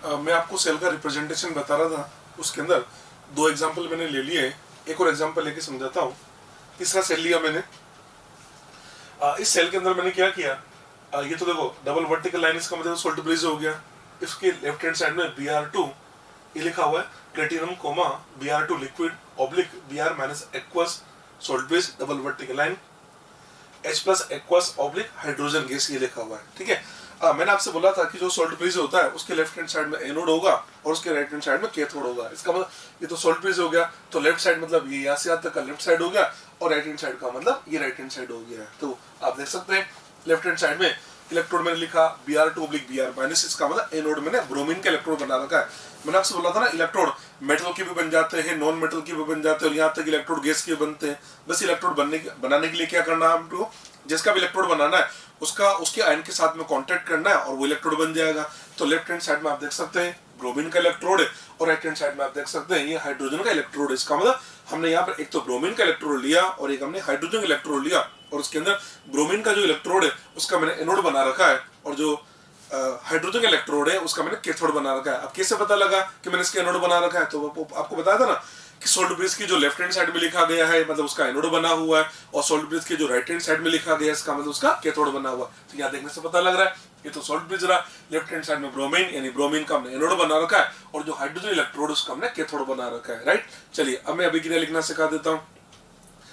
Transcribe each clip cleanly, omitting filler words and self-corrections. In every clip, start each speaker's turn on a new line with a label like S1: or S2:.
S1: मैं आपको सेल का रिप्रेजेंटेशन बता रहा था, उसके अंदर दो एग्जांपल मैंने ले लिए। एक और एग्जांपल लेके समझाता हूँ। तीसरा सेल लिया मैंने। इस सेल के अंदर मैंने क्या किया, ये तो देखो डबल वर्टिकल लाइन, इसका मतलब सोल्ट ब्रिज हो गया। इसके लेफ्ट हैंड साइड में Br2 ये लिखा हुआ है, platinum comma Br2 liquid oblique Br minus aqueous salt bridge double vertical line H plus aqueous oblique hydrogen gas, ये लिखा हुआ है। ठीक है, मैंने आपसे बोला था कि जो सोल्ट ब्रिज होता है उसके लेफ्ट हैंड साइड में एनोड होगा और उसके राइट हैंड साइड में कैथोड होगा। इसका मतलब ये तो सोल्ट ब्रिज हो गया, तो लेफ्ट साइड मतलब ये यहाँ से यहाँ तक का लेफ्ट साइड हो गया और राइट हैंड साइड का मतलब ये राइट हैंड साइड हो गया। तो आप देख सकते हैं लेफ्ट हैंड साइड में इलेक्ट्रोड मैंने लिखा Br2 Br माइनस, इसका मतलब एनोड मैंने ब्रोमीन का इलेक्ट्रोड बना रखा है। मैंने आपसे बोला था ना इलेक्ट्रोड मेटल के भी बन जाते हैं, नॉन मेटल के भी बन जाते हैं और यहाँ तक इलेक्ट्रोड गैस के बनते हैं। बस इलेक्ट्रोड बनाने के लिए क्या करना है हमको, जिसका भी इलेक्ट्रोड बनाना है उसका उसके आयन के साथ में कांटेक्ट करना है और वो इलेक्ट्रोड बन जाएगा। तो लेफ्ट हैंड साइड में आप देख सकते हैं ब्रोमीन का इलेक्ट्रोड है और राइट हैंड साइड में आप देख सकते हैं ये हाइड्रोजन का इलेक्ट्रोड है। इसका मतलब हमने यहाँ पर एक तो ब्रोमीन का इलेक्ट्रोड लिया और एक हमने हाइड्रोजन इलेक्ट्रोड लिया और उसके अंदर ब्रोमीन का जो इलेक्ट्रोड है उसका मैंने एनोड बना रखा है और जो हाइड्रोजन इलेक्ट्रोड है उसका मैंने कैथोड बना रखा है। अब कैसे पता लगा कि मैंने इसका एनोड बना रखा है, तो आपको बताया था ना कि सोल्ट ब्रिज की जो लेफ्ट हैंड साइड में लिखा गया है मतलब उसका एनोड बना हुआ है और सोल्ट ब्रिज के जो राइट हैंड साइड में लिखा गया है इसका मतलब उसका कैथोड बना हुआ। तो यहाँ देखने से पता लग रहा है ये तो सोल्ट ब्रिज रहा, लेफ्ट हैंड साइड में ब्रोमीन यानी ब्रोमीन का हमने एनोड बना रखा है और जो हाइड्रोजन इलेक्ट्रोड उसका हमने कैथोड बना रखा है। राइट, चलिए अब मैं अभिक्रिया लिखना सिखा देता हूँ।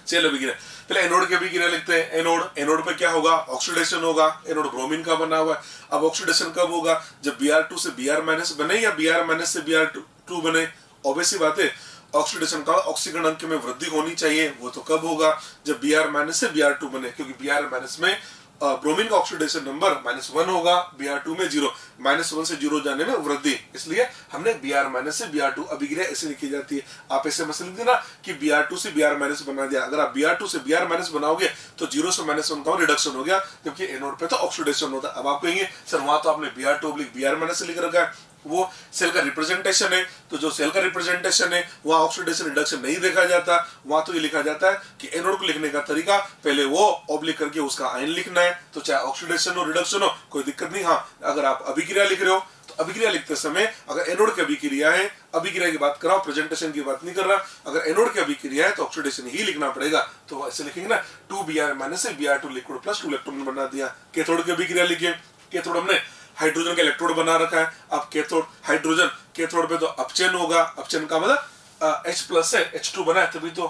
S1: चलो अभिक्रिया, पहले एनोड की अभिक्रिया लिखते हैं। एनोड पे क्या होगा, ऑक्सीडेशन होगा। एनोड ब्रोमीन का बना हुआ है। अब ऑक्सीडेशन कब होगा, जब Br2 से Br माइनस बने या Br माइनस से Br2 बने। ऑब्वियस बात है ऑक्सीडेशन का ऑक्सीकरण अंक में वृद्धि होनी चाहिए, वो तो कब होगा, जब Br माइनस से Br2 बने, क्योंकि Br माइनस में ब्रोमीन का ऑक्सीडेशन नंबर -1 होगा, Br2 में 0, -1 से 0 जाने में वृद्धि, इसलिए हमने Br माइनस से Br2 अभिक्रिया ऐसे लिखी जाती है। आप ऐसे मसले लिख देना कि Br2 से Br माइनस बना दिया। अगर आप Br2 से Br माइनस बनाओगे तो 0 से -1 का रिडक्शन हो गया, जबकि एनोड पे तो ऑक्सीडेशन होता है। अब आप कहेंगे सर वहां तो आपने Br2 Br माइनस लिख रखा है, वो सेल का रिप्रेजेंटेशन है। तो जो सेल का रिप्रेजेंटेशन है वहां ऑक्सीडेशन रिडक्शन नहीं देखा जाता, वहां तो ये लिखा जाता है कि एनोड को लिखने का तरीका पहले वो ऑब्लिक करके उसका आयन लिखना है, तो चाहे ऑक्सीडेशन हो रिडक्शन हो कोई दिक्कत नहीं। हाँ, अगर आप अभिक्रिया लिख रहे हो तो अभिक्रिया लिखते समय अगर एनोड की अभिक्रिया है, अभिक्रिया की बात कर रहा हूं, प्रेजेंटेशन की बात नहीं कर रहा, अगर एनोड की अभिक्रिया है तो ऑक्सीडेशन ही लिखना पड़ेगा। तो ऐसे लिखेंगे ना 2Br माइनस से Br2 लिक्विड प्लस 2 इलेक्ट्रॉन बना दिया। कैथोड की अभिक्रिया लिखिए। कैथोड हमने हाइड्रोजन का इलेक्ट्रोड बना रखा है। अब कैथोड हाइड्रोजन कैथोड पे तो अपचयन होगा, अपचयन का मतलब H प्लस से H2 बना है तभी तो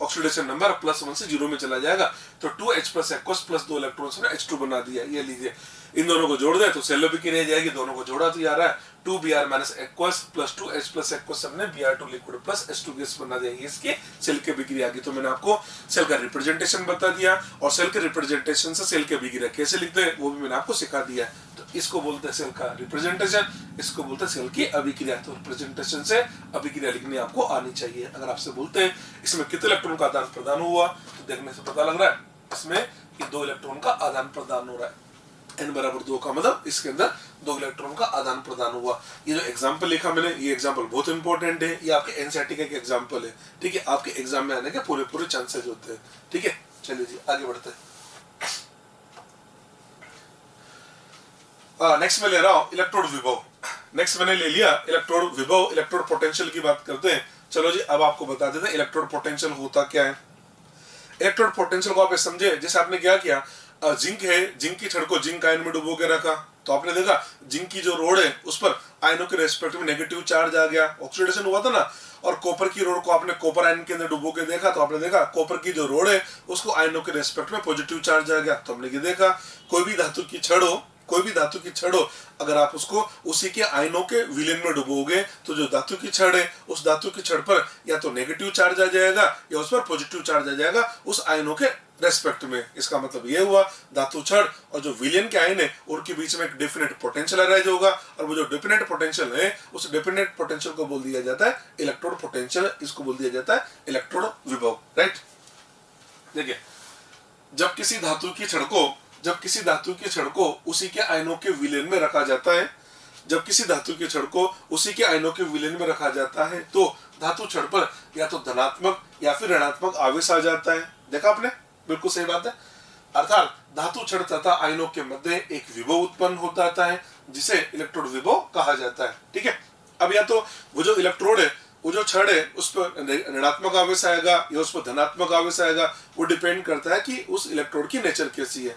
S1: ऑक्सीडेशन नंबर +1 से 0 में चला जाएगा। तो 2H plus aqueous plus 2 electron से H2 बना दिया। ये लीजिए, इन दोनों को जोड़ दे तो सेल अभिक्रिया जाएगी। दोनों को जोड़ा तो आ रहा है 2Br minus aqueous plus 2H plus aqueous हमने Br2 liquid plus H2 gas बना दिया। ये इसके सेल की अभिक्रिया की। तो मैंने आपको सेल का रिप्रेजेंटेशन बता दिया और सेल के रिप्रेजेंटेशन से सेल की अभिक्रिया कैसे लिखते हैं वो भी मैंने आपको सिखा दिया। तो इसको बोलते हैं सेल का रिप्रेजेंटेशन, इसको बोलते हैं सेल की अभिक्रिया। तो रिप्रेजेंटेशन से अभिक्रिया लिखनी आपको आनी चाहिए। अगर आपसे बोलते हैं इसमें कितने इलेक्ट्रॉन का आदान प्रदान हुआ तो देखने से पता लग रहा है इसमें ये 2 इलेक्ट्रॉन का आदान प्रदान हो रहा है। n बराबर 2 का मतलब इसके अंदर 2 इलेक्ट्रॉन का आदान प्रदान हुआ। ये जो एग्जांपल लिखा मैंने, ये एग्जांपल बहुत इंपॉर्टेंट है। ये आपके एनसीईआरटी का एक एग्जांपल है। ठीक है, आपके एग्जाम में आने के पूरे चांसेस होते हैं। ठीक है, चलिए जी आगे बढ़ते हैं। नेक्स्ट मैं ले रहा हूं इलेक्ट्रोड विभव। नेक्स्ट मैंने ले लिया इलेक्ट्रोड विभव। इलेक्ट्रोड पोटेंशियल की बात करते हैं। चलो जी अब आपको बता देते हैं इलेक्ट्रोड पोटेंशियल होता क्या है। इलेक्ट्रोड पोटेंशियल को आप समझे, जैसे आपने क्या किया, जिंक है, जिंक की छड़ को जिंक आयन में डुबो के रखा तो आपने देखा जिंक की जो रोड है उस पर आयनों के रेस्पेक्ट में नेगेटिव चार्ज आ गया, ऑक्सीडेशन हुआ था ना। और कॉपर की रोड को आपने कॉपर आयन के अंदर डुबो के देखा तो आपने देखा कॉपर की जो रोड है उसको आयनों के रेस्पेक्ट में पॉजिटिव चार्ज आ गया। तो हमने ये देखा कोई भी धातु की छड़ हो, कोई भी धातु की छड़ हो, अगर आप उसको उसी के आयनों के विलयन में डुबोगे तो जो धातु की छड़ है उस धातु की छड़ पर या तो नेगेटिव चार्ज आ जाएगा या उस पर पॉजिटिव चार्ज आ जाएगा उस आयनों के रेस्पेक्ट में। इसका मतलब ये हुआ धातु छड़ और जो विलयन के आयन है उनके बीच में एक डिफिनेट पोटेंशियल अराइज होगा और वो जो डिफिनेट पोटेंशियल है उस डिफिनेट पोटेंशियल को बोल दिया जाता है इलेक्ट्रोड पोटेंशियल। इसको बोल दिया जाता है इलेक्ट्रोड विभव। राइट, देखिए जब किसी धातु की छड़ को उसी के आयनों के विलयन में रखा जाता है, जब किसी धातु की छड़ को उसी के आयनों के विलयन में रखा जाता है तो धातु छड़ पर या तो धनात्मक या फिर ऋणात्मक आवेश आ जाता है। देखा आपने, बिल्कुल सही बात है। अर्थात धातु छड़ तथा आयनों के मध्य एक विभव उत्पन्न होता है। जिसे इलेक्ट्रोड विभव कहा जाता है। ठीक है, अब या तो वो जो इलेक्ट्रोड है, वो जो छड़ है, उस पर ऋणात्मक आवेश आएगा या उस पर धनात्मक आवेश आएगा, वो डिपेंड करता है कि उस इलेक्ट्रोड की नेचर कैसी है।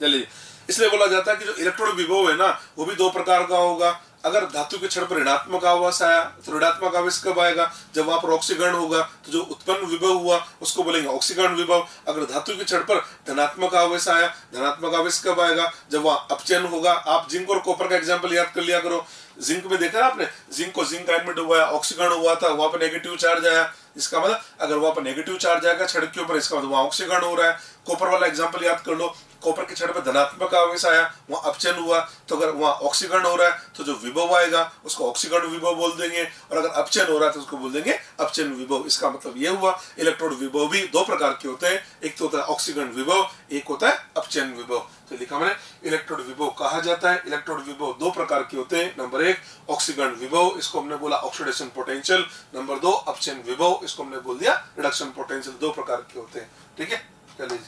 S1: चलिए, इसलिए बोला जाता है कि जो इलेक्ट्रोड विभव है ना, वो भी दो प्रकार का होगा। अगर धातु के छड़ पर ऋणात्मक आवेश आया तो ऋणात्मक आवेश कब आएगा? जब वहां पर ऑक्सीकरण होगा, तो जो उत्पन्न विभव हुआ उसको बोलेंगे ऑक्सीकरण विभव। अगर धातु के छड़ पर धनात्मक आवेश आया, धनात्मक आवेश कब आएगा? जब वहां अपचयन होगा। आप जिंक और कॉपर का एग्जाम्पल याद कर लिया करो। जिंक में देखा ना आपने, जिंक को जिंक आयन में डुबाया, ऑक्सीकरण हुआ था, वहां पर नेगेटिव चार्ज आया। इसका मतलब अगर वहां पर नेगेटिव चार्ज आएगा छड़ के ऊपर, इसका मतलब वहां ऑक्सीकरण हो रहा है। कॉपर वाला एग्जाम्पल याद कर लो, कॉपर के छड़ पर धनात्मक आवेश आया, वहां अपचयन हुआ, तो अगर वहां ऑक्सीकरण हो रहा है तो जो विभव आएगा उसको ऑक्सीकरण विभव बोल देंगे, और अगर अपचयन हो रहा है तो उसको बोल देंगे अपचयन विभव। इसका मतलब ये हुआ इलेक्ट्रोड विभव भी दो प्रकार के होते हैं, एक तो होता है ऑक्सीकरण विभव, एक होता है अपचयन विभव। तो लिखा मैंने इलेक्ट्रोड विभव कहा जाता है। इलेक्ट्रोड विभव दो प्रकार के होते हैं। नंबर 1 ऑक्सीकरण विभव, इसको हमने बोला ऑक्सीडेशन पोटेंशियल। नंबर 2 अपचयन विभव, इसको हमने बोल दिया रिडक्शन पोटेंशियल। दो प्रकार के होते हैं। ठीक है, चलिए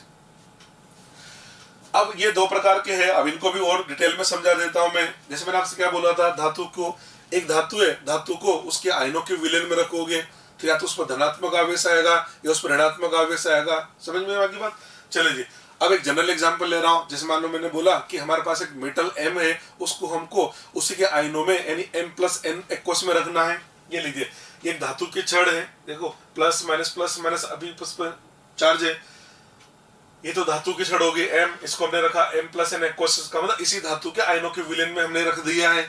S1: अब ये दो प्रकार के हैं, अब इनको भी और डिटेल में समझा देता हूं मैं। जैसे मैंने आपसे क्या बोला था, धातु को, एक धातु है, धातु को उसके आयनों के विलयन में रखोगे तो या तो उस पर धनात्मक आवेश आएगा या उस पर ऋणात्मक आवेश आएगा। समझ में आएगी बात? चलिए जी, अब एक जनरल एग्जांपल ले रहा हूं। जैसे मान लो मैंने बोला कि हमारे पास एक मेटल M है, उसको हमको उसी के आयनों में यानी M+N एक्वस में रखना है। ये लीजिए, ये एक धातु की छड़ है, देखो प्लस माइनस अभी उस पर चार्ज है। ये तो धातु की छड़ होगी M, इसको हमने रखा M+N एक्वस का मतलब इसी धातु के आयनों के विलयन में हमने रख दिया है।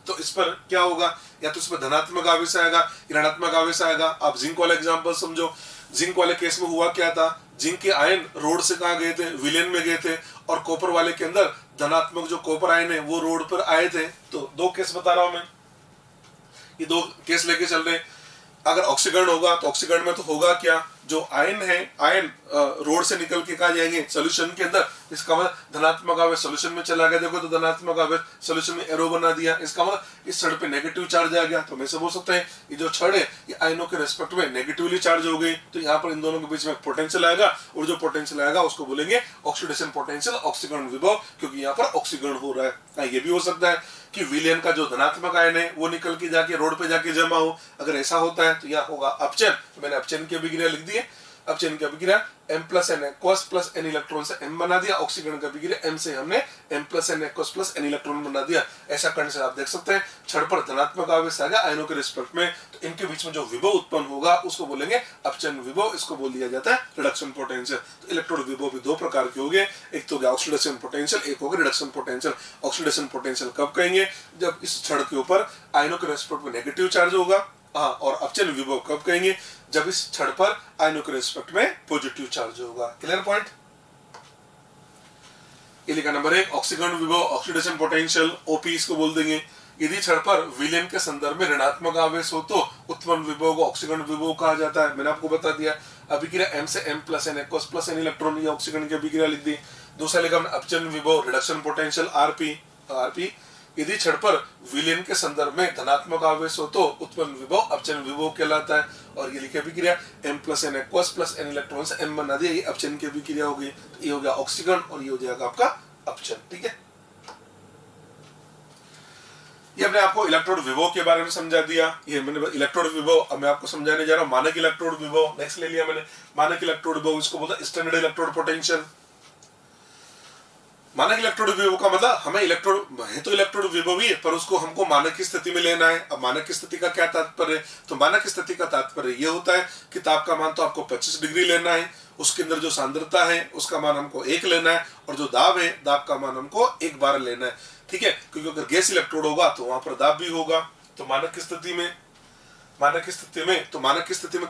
S1: तो इस पर क्या होगा? या तो इस पर धनात्मक आवेश आएगा, ऋणात्मक आवेश आएगा। आप जिंक वाला एग्जांपल समझो। जिंक वाले केस में हुआ क्या था, जिंक के आयन रोड से कहां गए थे? विलयन में गए थे। और कॉपर वाले के अंदर धनात्मक जो कॉपर आयन है वो रोड पर आए थे। तो दो केस बता रहा हूं मैं, ये दो केस लेके चल रहे। अगर ऑक्सीकरण होगा तो ऑक्सीकरण में तो होगा क्या, जो आयन है, आयन रोड से निकल के कहा जाएंगे सोल्यूशन के अंदर। इसका मतलब धनात्मक आवेश सोल्यूशन में चला गया, देखो तो धनात्मक आवेश सोल्यूशन में एरो बना दिया। इसका मतलब इस छड़ पे नेगेटिव चार्ज आ गया, तो मैं से बोल सकते हैं ये जो छड़ है ये आयनों के रेस्पेक्ट में नेगेटिवली चार्ज हो गई। तो यहाँ पर इन दोनों के बीच में पोटेंशियल आएगा, और जो पोटेंशियल आएगा उसको बोलेंगे ऑक्सीडेशन पोटेंशियल, ऑक्सीकरण विभव, क्योंकि यहाँ पर ऑक्सीकरण हो रहा है। ये भी हो सकता है कि विलयन का जो धनात्मक आयन है वो निकल के जाके रोड पे जाके जमा हो। अगर ऐसा होता है तो यह होगा अपचयन। तो मैंने अपचयन की अभिक्रिया लिख दी है। अपचयन की अभिक्रिया M+N aqueous plus N electron से M बना दिया। ऑक्सीकरण की अभिक्रिया M से हमने M+N aqueous plus N electron बना दिया। ऐसा करने से आप देख सकते हैं छड़ पर धनात्मक आवेश आ गया आयनों के रिस्पेक्ट में, तो इनके बीच में जो विभव उत्पन्न होगा उसको बोलेंगे अपचयन विभव, इसको बोल दिया जाता है रिडक्शन पोटेंशियल। तो इलेक्ट्रोड विभव भी दो प्रकार के हो गए, एक तो गया ऑक्सीडेशन पोटेंशियल, एक होगा रिडक्शन पोटेंशियल। ऑक्सीडेशन पोटेंशियल कब कहेंगे? जब इस छड़ के ऊपर आयनों के रिस्पेक्ट में नेगेटिव चार्ज होगा। हाँ, और अपचयन विभव कब कहेंगे? जब इस छड़ पर आयनों के रिस्पेक्ट में पॉजिटिव चार्ज होगा। Clear point? ये लिखा नंबर 1 ऑक्सीकरण विभव, ऑक्सीडेशन पोटेंशियल, ओपी इसको बोल देंगे। यदि छड़ पर विलयन के संदर्भ में ऋणात्मक आवेश हो तो उत्पन्न विभव को ऑक्सीकरण विभव कहा जाता है। मैंने आपको बता दिया। अभिक्रिया M से M+N aqueous plus N electron, ये ऑक्सीकरण की अभिक्रिया लिख दी। दूसरा लिखा हमने अपचयन विभव, रिडक्शन पोटेंशियल आरपी। यदि छड़ पर विलयन के संदर्भ में धनात्मक आवेश हो तो उत्पन्न विभव अपचयन विभव कहलाता है। और ये लिखी अभिक्रिया M+N aqueous plus N electron से M बना दिया, ये अपचयन की अभिक्रिया हो गई। तो ये हो गया ऑक्सीकरण और ये हो जाएगा आपका अपचयन। ठीक है, ये हमने आपको इलेक्ट्रोड विभव के बारे में समझा दिया। ये मैंने इलेक्ट्रोड विभव, अब मैं आपको समझाने जा रहा हूं मानक इलेक्ट्रोड विभव। नेक्स्ट ले लिया मैंने मानक इलेक्ट्रोड विभव, इसको बोलता स्टैंडर्ड इलेक्ट्रोड पोटेंशियल। मानक इलेक्ट्रोड विभव का मतलब हमें इलेक्ट्रोड है तो इलेक्ट्रोड विभव ही है, पर उसको हमको मानक की स्थिति में लेना है। अब मानक की स्थिति का क्या तात्पर्य है? तो मानक की स्थिति का तात्पर्य यह होता है कि ताप का मान तो आपको 25 डिग्री लेना है, उसके अंदर जो सांद्रता है उसका मान हमको 1 लेना है, और जो दाब है दाब का मान हमको 1 बार लेना है। ठीक है, क्योंकि अगर गैस इलेक्ट्रोड होगा तो वहां पर दाब भी होगा। तो मानक की स्थिति में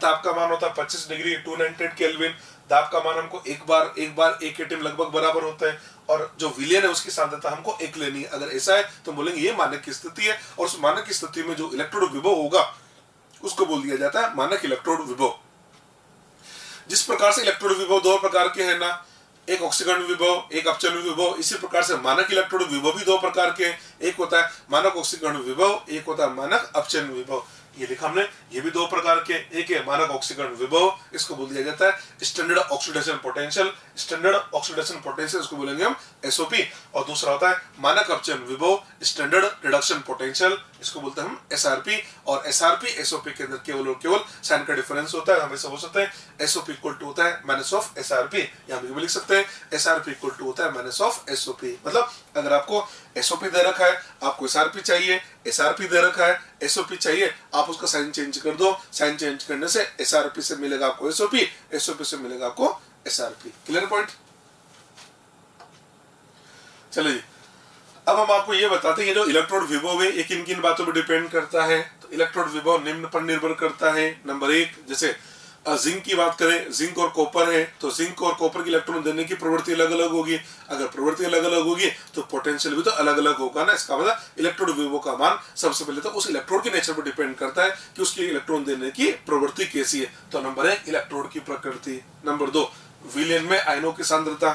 S1: ताप का मान होता है 25 डिग्री 298 केल्विन। दाब का मान हमको एक बार एक एटम लगभग बराबर होता है, और जो विलयन है उसकी सांद्रता हमको 1 लेनी है। अगर ऐसा है तो बोलेंगे ये मानक की स्थिति है, और उस मानक की स्थिति में जो इलेक्ट्रोड विभव होगा उसको बोल दिया जाता है मानक इलेक्ट्रोड विभव। जिस प्रकार से इलेक्ट्रोड विभव दो प्रकार के हैं ना, एक ऑक्सीकरण विभव, एक अपचयन विभव, इसी प्रकार से मानक इलेक्ट्रोड विभव भी दो प्रकार के, एक होता है मानक ऑक्सीकरण विभव, एक होता है मानक अपचयन विभव। ये लिखा हमने। ये भी दो प्रकार के, एक है मानक ऑक्सीकरण विभव, इसको बोल दिया जाता है standard oxidation potential. Standard oxidation potential इसको बोलेंगे हम एसओपी। और दूसरा होता है मानक अपचयन विभव, स्टैंडर्ड रिडक्शन पोटेंशियल, इसको बोलते हैं हम एसआरपी। और एसआरपी एसओपी के अंदर केवल और केवल साइन का डिफरेंस होता है। हमेशा हो सकता है एसओपी इक्वल टू होता है माइनस ऑफ एसआरपी, यहाँ भी लिख सकते हैं एसआरपी इक्वल टू होता है माइनस ऑफ एसओपी। मतलब अगर आपको एसओपी दे रखा है, आपको एसआरपी चाहिए, एसआरपी दे रखा है, एसओपी चाहिए, आप उसका साइन चेंज कर दो। साइन चेंज करने से एसआरपी से मिलेगा आपको एसओपी, एसओपी से मिलेगा आपको एसआरपी। Clear point? चलिए अब हम आपको ये बताते हैं ये जो इलेक्ट्रोड विभव है ये किन किन बातों पर डिपेंड करता है। तो इलेक्ट्रोड विभव निम्न पर निर्भर करता है। नंबर एक, जैसे जिंक की बात करें, जिंक और कॉपर है, तो जिंक और कॉपर की इलेक्ट्रॉन देने की प्रवृत्ति अलग अलग होगी। अगर प्रवृत्ति अलग अलग होगी तो पोटेंशियल भी तो अलग अलग होगा ना। इसका मतलब इलेक्ट्रोड विभव का मान सबसे पहले तो उस इलेक्ट्रोड के नेचर पर डिपेंड करता है कि उसकी इलेक्ट्रॉन देने की प्रवृत्ति कैसी है। तो नंबर एक इलेक्ट्रोड की प्रकृति। नंबर दो विलयन में आयनों की सांद्रता।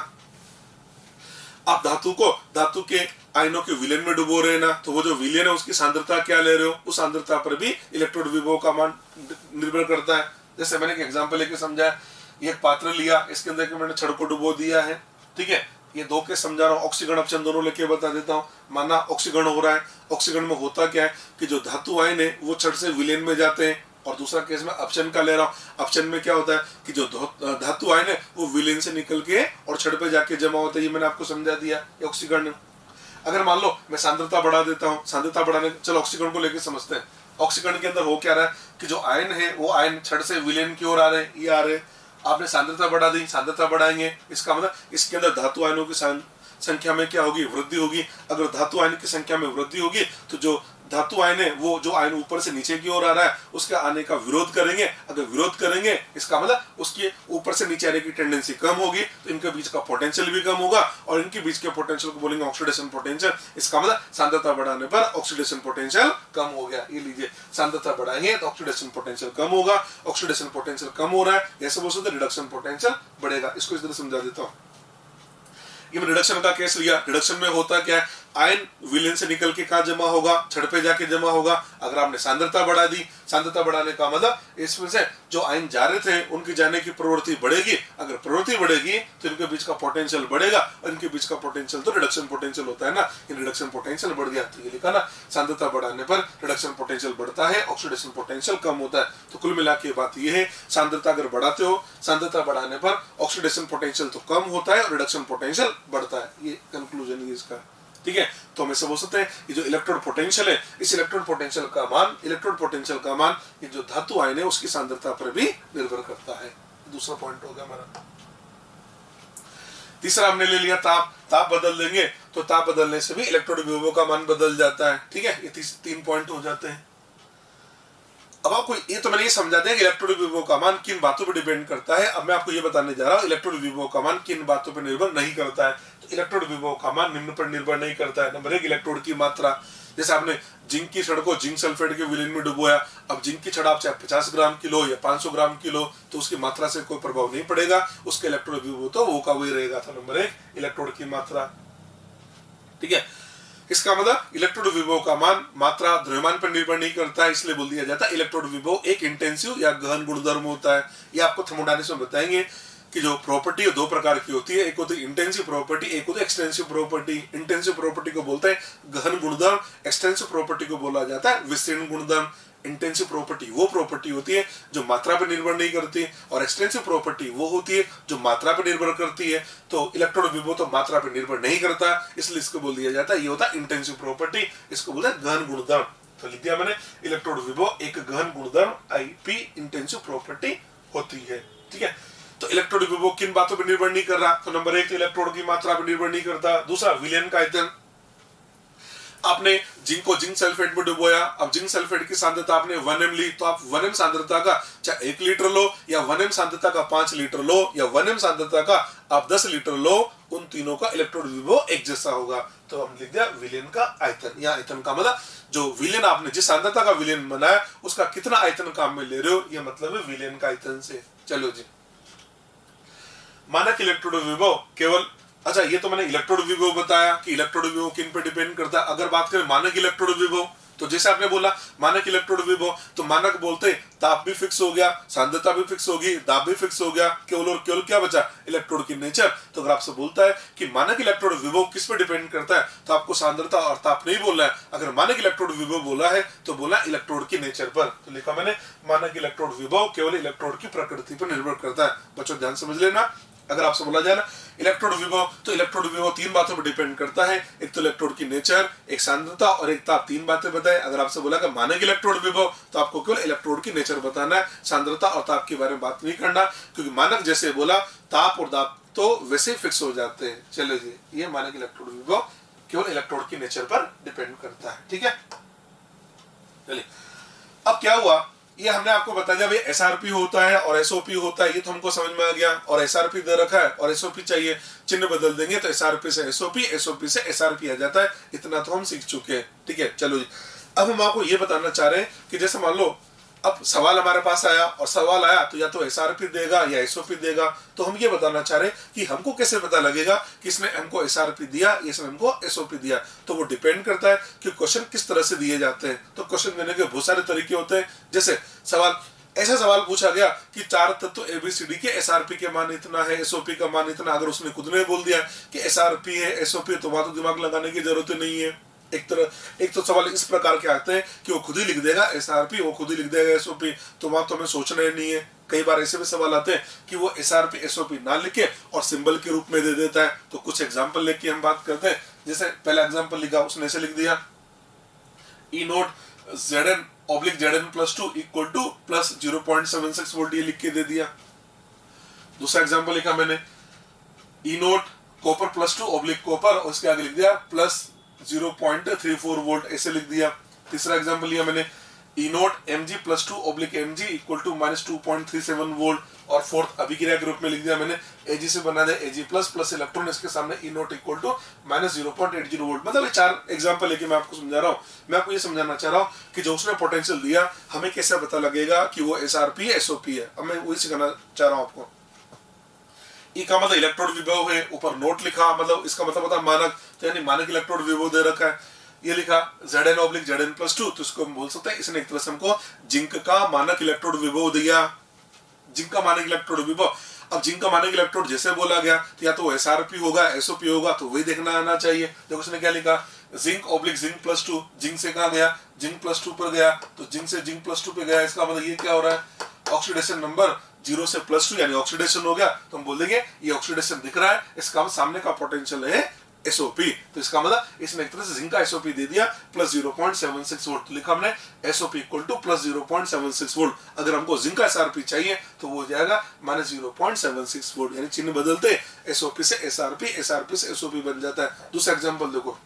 S1: आप धातु के आयनों के विलयन में डुबो रहे ना, तो वो जो विलयन है उसकी सांद्रता क्या ले रहे हो, उस सांद्रता पर भी इलेक्ट्रोड विभव का मान निर्भर करता है। जैसे मैंने एक एग्जांपल लेके समझाया, ये एक पात्र लिया, इसके अंदर मैंने छड़ को डुबो दिया है, ठीक है। ये दो के समझा रहा हूँ, ऑक्सीकरण अपचयन दोनों लेके बता देता हूँ। माना ऑक्सीकरण हो रहा है, ऑक्सीकरण में होता क्या है कि जो धातु आयन है वो छड़ से विलयन में जाते हैं। और दूसरा केस में अपचयन का ले रहा हूँ, अपचयन में क्या होता है कि जो धातु आयन है वो विलयन से निकल के और छड़ पे जाके जमा होता है। ये मैंने आपको समझा दिया, ये ऑक्सीकरण। अगर मान लो मैं सांद्रता बढ़ा देता हूँ, सांद्रता बढ़ाने, चलो ऑक्सीकरण को लेकर समझते हैं। ऑक्सीकरण के अंदर हो क्या रहा है कि जो आयन है वो आयन छड़ से विलयन की ओर आ रहे हैं, ये आ रहे। आपने सांद्रता बढ़ा दी, सांद्रता बढ़ाएंगे, इसका मतलब इसके अंदर धातु आयनों की संख्या में क्या होगी, वृद्धि होगी। अगर धातु आयन की संख्या में वृद्धि होगी तो जो धातु आयन है वो जो आयन ऊपर से नीचे की ओर आ रहा है उसके आने का विरोध करेंगे। अगर विरोध करेंगे इसका मतलब उसके ऊपर से नीचे आने की टेंडेंसी कम होगी, तो इनके बीच का पोटेंशियल भी कम होगा और इनके बीच के पोटेंशियल को बोलेंगे ऑक्सीडेशन पोटेंशियल। इसका मतलब सांद्रता बढ़ाने पर ऑक्सीडेशन पोटेंशियल कम हो गया। ये लीजिए, सांद्रता बढ़ाएंगे तो ऑक्सीडेशन पोटेंशियल कम होगा, ऑक्सीडेशन पोटेंशियल कम हो रहा है, ऐसे बोल सकते रिडक्शन पोटेंशियल बढ़ेगा। इसको इस तरह समझा देता हूँ। ये रिडक्शन का केस लिया, रिडक्शन में होता क्या है, आयन विलयन से निकल के कहा जमा होगा, छड़ पे जाके जमा होगा। अगर आपने सांद्रता बढ़ा दी, सांद्रता बढ़ाने का मतलब इसमें से जो आयन जा रहे थे उनकी जाने की प्रवृत्ति बढ़ेगी। अगर प्रवृत्ति बढ़ेगी तो इनके बीच का पोटेंशियल बढ़ेगा और इनके बीच का पोटेंशियल तो रिडक्शन पोटेंशियल होता है ना। ये रिडक्शन पोटेंशियल बढ़ गया तो ये लिखा ना, सांद्रता बढ़ाने पर रिडक्शन पोटेंशियल बढ़ता है, ऑक्सीडेशन पोटेंशियल कम होता है। तो कुल मिला के बात ये है, सांद्रता अगर बढ़ाते हो, सांद्रता बढ़ाने पर ऑक्सीडेशन पोटेंशियल तो कम होता है और रिडक्शन पोटेंशियल बढ़ता है। ये कंक्लूजन है इसका, ठीक है। तो हम ऐसे बोल सकते हैं ये जो इलेक्ट्रोड पोटेंशियल है, इस इलेक्ट्रोड पोटेंशियल का मान ये जो धातु आयन है उसकी सांद्रता पर भी निर्भर करता है। दूसरा पॉइंट हो गया हमारा। तीसरा हमने ले लिया ताप। ताप बदल देंगे तो ताप बदलने से भी इलेक्ट्रोड विभव का मान बदल जाता है, ठीक है। ये 3 पॉइंट हो जाते हैं। अब आपको ये तो मैंने ये समझा दिया कि इलेक्ट्रोड विभव का मान किन बातों पर डिपेंड करता है। अब मैं आपको ये बताने जा रहा हूँ इलेक्ट्रोड विभव का मान किन बातों पर निर्भर नहीं करता है। तो इलेक्ट्रोड विभव का मान निम्न पर निर्भर नहीं करता है। नंबर 1 इलेक्ट्रोड की मात्रा। जैसे आपने जिंक की छड़ को जिंक सल्फेट के विलयन में डुबोया, अब जिंक की छड़ आप चाहे 50 ग्राम किलो या 500 ग्राम किलो, तो उसकी मात्रा से कोई प्रभाव नहीं पड़ेगा, उसके इलेक्ट्रोड विभव तो वो का वही रहेगा। तो नंबर 1 इलेक्ट्रोड की मात्रा, ठीक है। इसका मतलब इलेक्ट्रोड विभव का मान मात्रा द्रव्यमान पर निर्भर नहीं करता है, इसलिए बोल दिया जाता है इलेक्ट्रोड विभव एक इंटेंसिव या गहन गुणधर्म होता है। ये आपको थर्मोडायनामिक्स में बताएंगे कि जो प्रॉपर्टी है 2 प्रकार की होती है, एक होती है इंटेंसिव प्रॉपर्टी, एक होती है एक्सटेंसिव प्रॉपर्टी। इंटेंसिव प्रॉपर्टी को बोलते हैं गहन गुणधर्म, एक्सटेंसिव प्रॉपर्टी को बोला जाता है विस्तीर्ण गुणधर्म। इंटेंसिव प्रॉपर्टी वो प्रॉपर्टी होती है जो मात्रा पर निर्भर नहीं करती और एक्सटेंसिव प्रॉपर्टी वो होती है जो मात्रा पर निर्भर करती है। तो इलेक्ट्रोड विभव तो मात्रा पर निर्भर नहीं करता, इसलिए इसको बोल दिया जाता है ये होता है इंटेंसिव प्रॉपर्टी, इसको बोलते हैं गहन गुणधर्म। तो लिख दिया मैंने, इलेक्ट्रोड विभव एक गहन गुणधर्म आईपी इंटेंसिव प्रॉपर्टी होती है, ठीक है। तो इलेक्ट्रोड विभव किन बातों पर निर्भर नहीं कर रहा, तो नंबर 1 तो इलेक्ट्रोड की मात्रा पर निर्भर नहीं करता। दूसरा विलयन का आयतन। आपने जिंक को जिंक सल्फेट में डुबोया, अब जिंक सल्फेट की सांद्रता आपने 1m ली, तो आप 1m सांद्रता का चाहे 1 लीटर लो या 1m सांद्रता का 5 लीटर लो या 1m सांद्रता का आप 10 लीटर लो, उन तीनों का इलेक्ट्रोड विभव एक जैसा होगा। तो हम लिख दिया विलयन का आयतन। या आयतन का मतलब जो विलयन आपने जिस सांद्रता का विलयन बनाया उसका कितना आयतन काम में ले रहे हो, यह मतलब है विलयन का आयतन से। चलो जी, मानक इलेक्ट्रोड विभव केवल, अच्छा ये तो मैंने इलेक्ट्रोड विभव बताया कि इलेक्ट्रोड विभव किन पे डिपेंड करता है। अगर बात करें मानक इलेक्ट्रोड विभव, तो जैसे आपने बोला मानक इलेक्ट्रोड विभव, तो मानक बोलते ताप भी फिक्स हो गया, सांद्रता भी फिक्स होगी, दाब भी फिक्स हो गया, केवल और केवल क्या बचा, इलेक्ट्रोड की नेचर। तो अगर आपसे बोलता है कि मानक इलेक्ट्रोड विभव किस पर डिपेंड करता है, तो आपको सांद्रता और ताप नहीं बोलना है। अगर मानक इलेक्ट्रोड विभव बोला है तो बोला इलेक्ट्रोड की नेचर पर। तो लिखा मैंने मानक इलेक्ट्रोड विभव केवल इलेक्ट्रोड की प्रकृति पर निर्भर करता है। बच्चों ध्यान समझ लेना, अगर आपसे बोला जाए ना इलेक्ट्रोड विभव, तो इलेक्ट्रोड विभव तीन बातों पर डिपेंड करता है, एक तो इलेक्ट्रोड की नेचर, एक सांद्रता और एक ताप। तीन बातें बताए। अगर आपसे बोला कि मानक इलेक्ट्रोड विभव, तो आपको केवल इलेक्ट्रोड की नेचर बताना है, सांद्रता और ताप के बारे में बात नहीं करना, क्योंकि मानक जैसे बोला ताप और दाब तो वैसे फिक्स हो जाते हैं। चलो जी, ये मानक इलेक्ट्रोड विभव केवल इलेक्ट्रोड की नेचर पर डिपेंड करता है। ठीक है, चलिए अब क्या हुआ, ये हमने आपको बता दिया भाई एसआरपी होता है और एसओपी होता है, ये तो हमको समझ में आ गया। और एसआरपी दे रखा है और एसओपी चाहिए, चिन्ह बदल देंगे तो एसआरपी से एसओपी, एसओपी से एसआरपी आ जाता है। इतना तो हम सीख चुके हैं। ठीक है, चलो जी, अब हम आपको ये बताना चाह रहे हैं कि जैसे मान लो अब सवाल हमारे पास आया और सवाल आया तो या तो एसआरपी देगा या एसओपी देगा। तो हम ये बताना चाह रहे हैं कि हमको कैसे पता लगेगा कि इसने हमको एसआरपी दिया, इसने हमको एसओपी दिया। तो वो डिपेंड करता है कि क्वेश्चन किस तरह से दिए जाते हैं। तो क्वेश्चन देने के बहुत सारे तरीके होते हैं। जैसे ऐसा सवाल पूछा गया कि चार तत्व एबीसीडी के एसआरपी के मान इतना है, एसओपी का मान इतना। अगर उसने खुद ने बोल दिया कि एसआरपी है, एसओपी है, तो वहां तो दिमाग लगाने की जरूरत नहीं है। एक तो सवाल इस प्रकार के आते हैं कि वो खुद ही लिख देगा एसआरपी, वो खुद ही लिख देगा एसओपी, तो वहां तो हमें सोचना ही नहीं है। कई बार ऐसे भी सवाल आते हैं कि वो एसआरपी एसओपी ना लिखे और सिंबल के रूप में दे देता है। तो कुछ एग्जांपल लेके हम बात करते हैं। जैसे पहला एग्जांपल लिखा, उसने ऐसे लिख दिया E naught Zn oblique Zn plus 2 equal to plus 0.76 volt, ये लिख के दे दिया। दूसरा एग्जांपल लिखा मैंने E naught copper plus 2 oblique copper, और उसके आगे लिख दिया प्लस 0.34 वोल्ट, ऐसे लिख दिया। तीसरा एग्जांपल लिया मैंने E naught M G plus 2 oblique M G equal to minus 2.37 volt, और फोर्थ अभिक्रिया के रूप में लिख दिया मैंने एजी से बना दिया एजी प्लस प्लस इलेक्ट्रॉन, इसके सामने E naught equal to minus 0.80 volt. मतलब ये चार एग्जांपल लेके मैं आपको समझा रहा हूँ। मैं आपको ये समझाना चाह रहा हूँ कि जो उसने पोटेंशियल दिया हमें कैसे पता लगेगा कि वो एसआरपी है एसओपी है। अब मैं वही सिखाना चाह रहा हूँ आपको। ई का मतलब इलेक्ट्रोड विभव है, ऊपर नोट लिखा, मतलब इसका मतलब होता है मानक, तो यानी मानक इलेक्ट्रोड विभव दे रखा है। ये लिखा Zn ऑब्लिक Zn प्लस 2, तो इसको हम बोल सकते हैं इसने एक तरह से हमको जिंक का मानक इलेक्ट्रोड विभव दिया। जिंक का मानक इलेक्ट्रोड विभव, अब जिंक का मानक इलेक्ट्रोड जैसे बोला गया तो या तो एसआरपी होगा एसओपी होगा, तो वही देखना आना चाहिए। देखो उसने क्या लिखा zinc oblique zinc plus 2, zinc से कहा गया जिंक प्लस 2 पर गया, तो जिंक से जिंक प्लस 2 पे गया। इसका मतलब ये क्या हो रहा है, ऑक्सीडेशन नंबर 0 से प्लस 2 यानी ऑक्सीडेशन हो गया, तो हम बोल देंगे ये ऑक्सीडेशन दिख रहा है, इसका सामने का पोटेंशियल है एसओपी। तो इसका मतलब इसने एक तरह से जिंक का एसओपी दे दिया प्लस 0.76 वोल्ट, तो लिखा हमने SOP equal to plus 0.76 volt. अगर हमको जिंक का एसआरपी चाहिए तो वो हो जाएगा माइनस 0.76 वोल्ट, यानी चिन्ह बदलते एसओपी से एसआरपी, एसआरपी से एसओपी बन जाता है। दूसरा एग्जांपल देखो,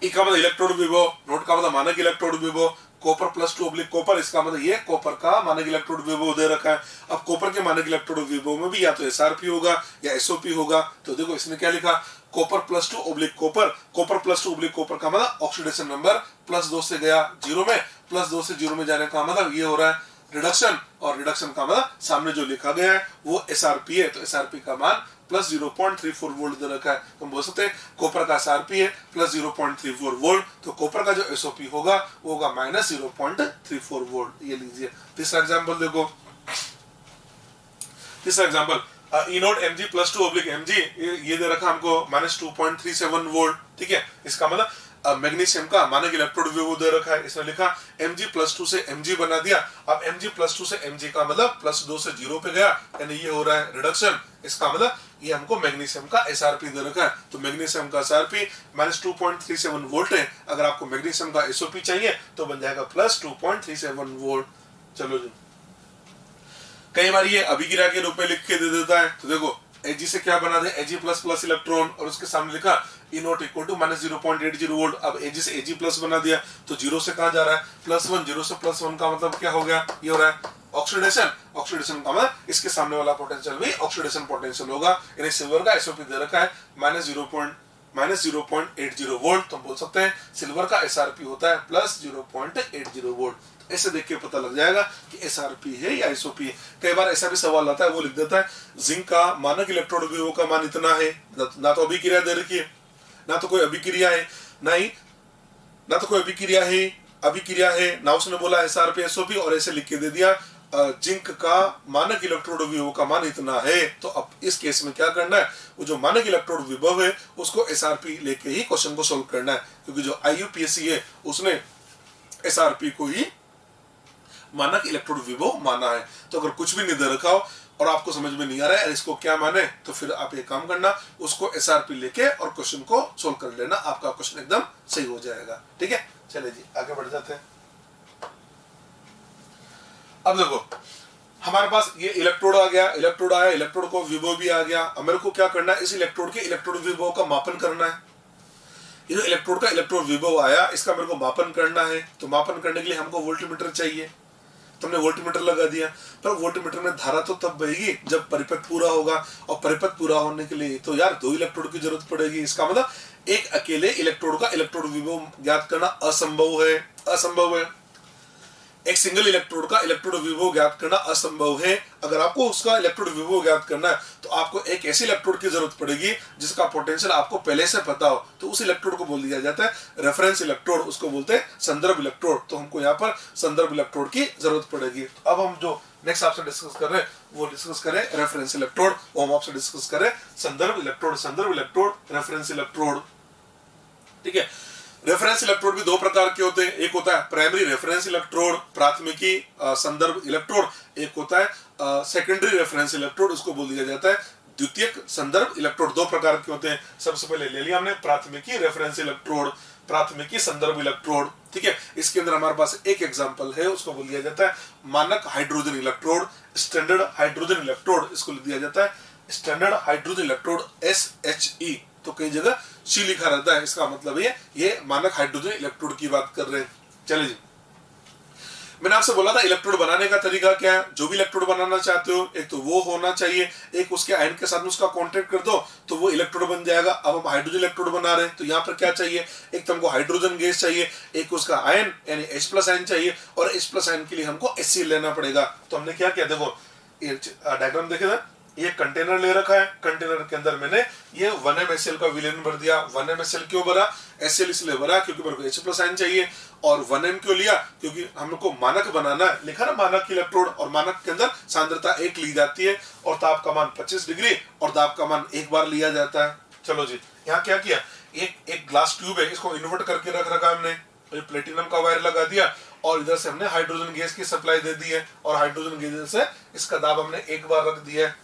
S1: ई का मतलब इलेक्ट्रोड विभव, नोट का मतलब मानक इलेक्ट्रोड विभव, कॉपर प्लस 2 ऑब्लिक कॉपर, इसका मतलब ये कॉपर का मानक इलेक्ट्रोड विभव दे रखा है। अब कॉपर के मानक इलेक्ट्रोड विभव में भी या तो एसआरपी होगा या एसओपी होगा। तो देखो इसने क्या लिखा copper plus 2 oblique copper, copper plus 2 oblique copper का मतलब ऑक्सीडेशन नंबर प्लस 2 से गया 0 में, प्लस 2 से 0 में जाने का मतलब ये हो रहा है रिडक्शन, और रिडक्शन का मतलब सामने जो लिखा गया है वो एसआरपी है, तो एसआरपी का मान प्लस 0.34 वोल्ट दे रखा है। तो हम बोल सकते हैं कॉपर का एसआरपी है प्लस 0.34 वोल्ट, तो कॉपर का जो एसओपी होगा वो होगा माइनस 0.34 वोल्ट। ये लीजिए तीसरा एग्जांपल देखो, तीसरा example E naught MG plus 2 oblique MG, ये दे रखा हमको माइनस 2.37 वोल्ट। ठीक है, इसका मतलब मैग्नीशियम का मानक इलेक्ट्रोड विभव दे रखा है, इसने लिखा Mg प्लस 2 से Mg बना दिया। अब Mg प्लस 2 से Mg का मतलब प्लस 2 से 0 पे गया, यानी ये हो रहा है रिडक्शन। इसका मतलब ये हमको मैग्नीशियम का एसआरपी दे रखा है, तो मैग्नीशियम का एसआरपी माइनस 2.37 वोल्ट है। अगर आपको मैग्नीशियम का एसओपी चाहिए तो बन जाएगा प्लस 2.37 वोल्ट। चलो जी, कई बार ये अभिक्रिया के रूप में लिख के दे देता है। तो देखो Ag से क्या बना दे Ag प्लस प्लस इलेक्ट्रॉन, और उसके सामने लिखा E naught equal to minus 0.80 volt. अब Ag से Ag प्लस बना दिया, तो 0 से कहा जा रहा है प्लस 1, 0 से प्लस 1 का मतलब क्या हो गया, ये हो रहा है ऑक्सीडेशन। ऑक्सीडेशन का मतलब इसके सामने वाला पोटेंशियल भी ऑक्सीडेशन पोटेंशियल होगा, यानी सिल्वर का एसओपी दे रखा है माइनस 0.80 वोल्ट, तो हम बोल सकते हैं सिल्वर का एसआरपी होता है प्लस 0.80 वोल्ट। ऐसे देख के पता लग जाएगा कि एसआरपी है या एसओपी है। कई बार ऐसा भी सवाल आता है, वो लिख देता है जिंक का मानक इलेक्ट्रोड विभव का मान इतना है, ना तो अभिक्रिया दे रखी है, ना तो कोई अभिक्रिया है, ना ही ना तो कोई अभिक्रिया है ना उसने बोला SRP SOP और ऐसे लिख के दे दिया जिंक का मानक इलेक्ट्रोड विभव का मान इतना है। तो अब इस केस में क्या करना है, वो जो मानक इलेक्ट्रोड विभव है उसको SRP लेके ही क्वेश्चन को सोल्व करना है, क्योंकि जो IUPAC है उसने SRP को ही मानक इलेक्ट्रोड विभव माना है। तो अगर कुछ भी नहीं दे रखा हो और आपको समझ में नहीं आ रहा है इसको क्या माने, तो फिर आप एक काम करना, उसको SRP लेके और क्वेश्चन को सोल्व कर लेना, आपका क्वेश्चन एकदम सही हो जाएगा। ठीक है, चलिए जी आगे बढ़ जाते हैं। अब देखो हमारे पास ये इलेक्ट्रोड आ गया, इलेक्ट्रोड आया, इलेक्ट्रोड को विभव भी आ गया। अब मेरे को क्या करना है, इस इलेक्ट्रोड के इलेक्ट्रोड विभव का मापन करना है। ये जो इलेक्ट्रोड का इलेक्ट्रोड विभव आया इसका मेरे को मापन करना है। तो मापन करने के लिए हमको वोल्टमीटर चाहिए, तो हमने वोल्टमीटर लगा दिया। पर वोल्टमीटर में धारा तो तब बहेगी जब परिपथ पूरा होगा, और परिपथ पूरा होने के लिए तो यार 2 इलेक्ट्रोड की जरूरत पड़ेगी। इसका मतलब एक अकेले इलेक्ट्रोड का इलेक्ट्रोड विभव ज्ञात करना असंभव है। एक सिंगल इलेक्ट्रोड का इलेक्ट्रोड विभव ज्ञात करना असंभव है। अगर आपको उसका इलेक्ट्रोड विभव ज्ञात करना है तो आपको एक ऐसे इलेक्ट्रोड की जरूरत पड़ेगी जिसका पोटेंशियल आपको पहले से पता हो। तो उस इलेक्ट्रोड को बोल दिया जाता है रेफरेंस इलेक्ट्रोड, उसको बोलते हैं संदर्भ इलेक्ट्रोड। तो हमको यहाँ पर संदर्भ इलेक्ट्रोड की जरूरत पड़ेगी। तो अब हम जो नेक्स्ट आपसे डिस्कस कर रहे हैं वो डिस्कस करें रेफरेंस इलेक्ट्रोड, वो हम आपसे डिस्कस करें संदर्भ इलेक्ट्रोड, रेफरेंस इलेक्ट्रोड। ठीक है, रेफरेंस इलेक्ट्रोड भी 2 प्रकार के होते हैं। एक होता है प्राइमरी रेफरेंस इलेक्ट्रोड, प्राथमिकी संदर्भ इलेक्ट्रोड। एक होता है सेकेंडरी रेफरेंस इलेक्ट्रोड, उसको बोल दिया जाता है द्वितीयक संदर्भ इलेक्ट्रोड। 2 प्रकार के होते हैं। सबसे पहले ले लिया हमने प्राथमिकी रेफरेंस इलेक्ट्रोड, प्राथमिकी संदर्भ इलेक्ट्रोड। ठीक है, इसके अंदर हमारे पास एक एग्जांपल है, उसको बोल दिया जाता है मानक hydrogen electrode, standard hydrogen electrode. इसको दिया जाता है स्टैंडर्ड हाइड्रोजन इलेक्ट्रोड SHE। तो कई जगह सी लिखा रहता है, इसका मतलब ये मानक हाइड्रोजन इलेक्ट्रोड की बात कर रहे हैं। चलिए जी, मैंने आपसे बोला था इलेक्ट्रोड बनाने का तरीका क्या है। जो भी इलेक्ट्रोड बनाना चाहते हो, एक तो वो होना चाहिए, एक उसके आयन के साथ में उसका कांटेक्ट कर दो तो वो इलेक्ट्रोड बन जाएगा। अब हम हाइड्रोजन इलेक्ट्रोड बना रहे हैं तो यहाँ पर क्या चाहिए, एक तो हमको हाइड्रोजन गैस चाहिए, एक उसका आयन यानी H+ आयन चाहिए, और H+ आयन के लिए हमको HCl लेना पड़ेगा। तो हमने क्या किया, देखो ये डायग्राम देखे ना, ये कंटेनर ले रखा है, कंटेनर के अंदर मैंने ये 1mHCl का विलेन भर दिया। 1mHCl क्यों भरा, HCl इसलिए भरा क्योंकि मेरे को H+ आयन चाहिए। और 1m क्यों लिया, क्योंकि हमको मानक बनाना है। लिखा ना मानक इलेक्ट्रोड, और मानक के अंदर सांद्रता 1 ली जाती है और ताप का मान 25 डिग्री और दाब का मान 1 बार लिया जाता है। चलो जी, यहाँ क्या किया, एक ग्लास ट्यूब है, इसको इन्वर्ट करके रख रखा हमने, प्लेटिनम का वायर लगा दिया और इधर से हमने हाइड्रोजन गैस की सप्लाई दे दी है, और हाइड्रोजन गैस से इसका दाब हमने 1 बार रख दिया है।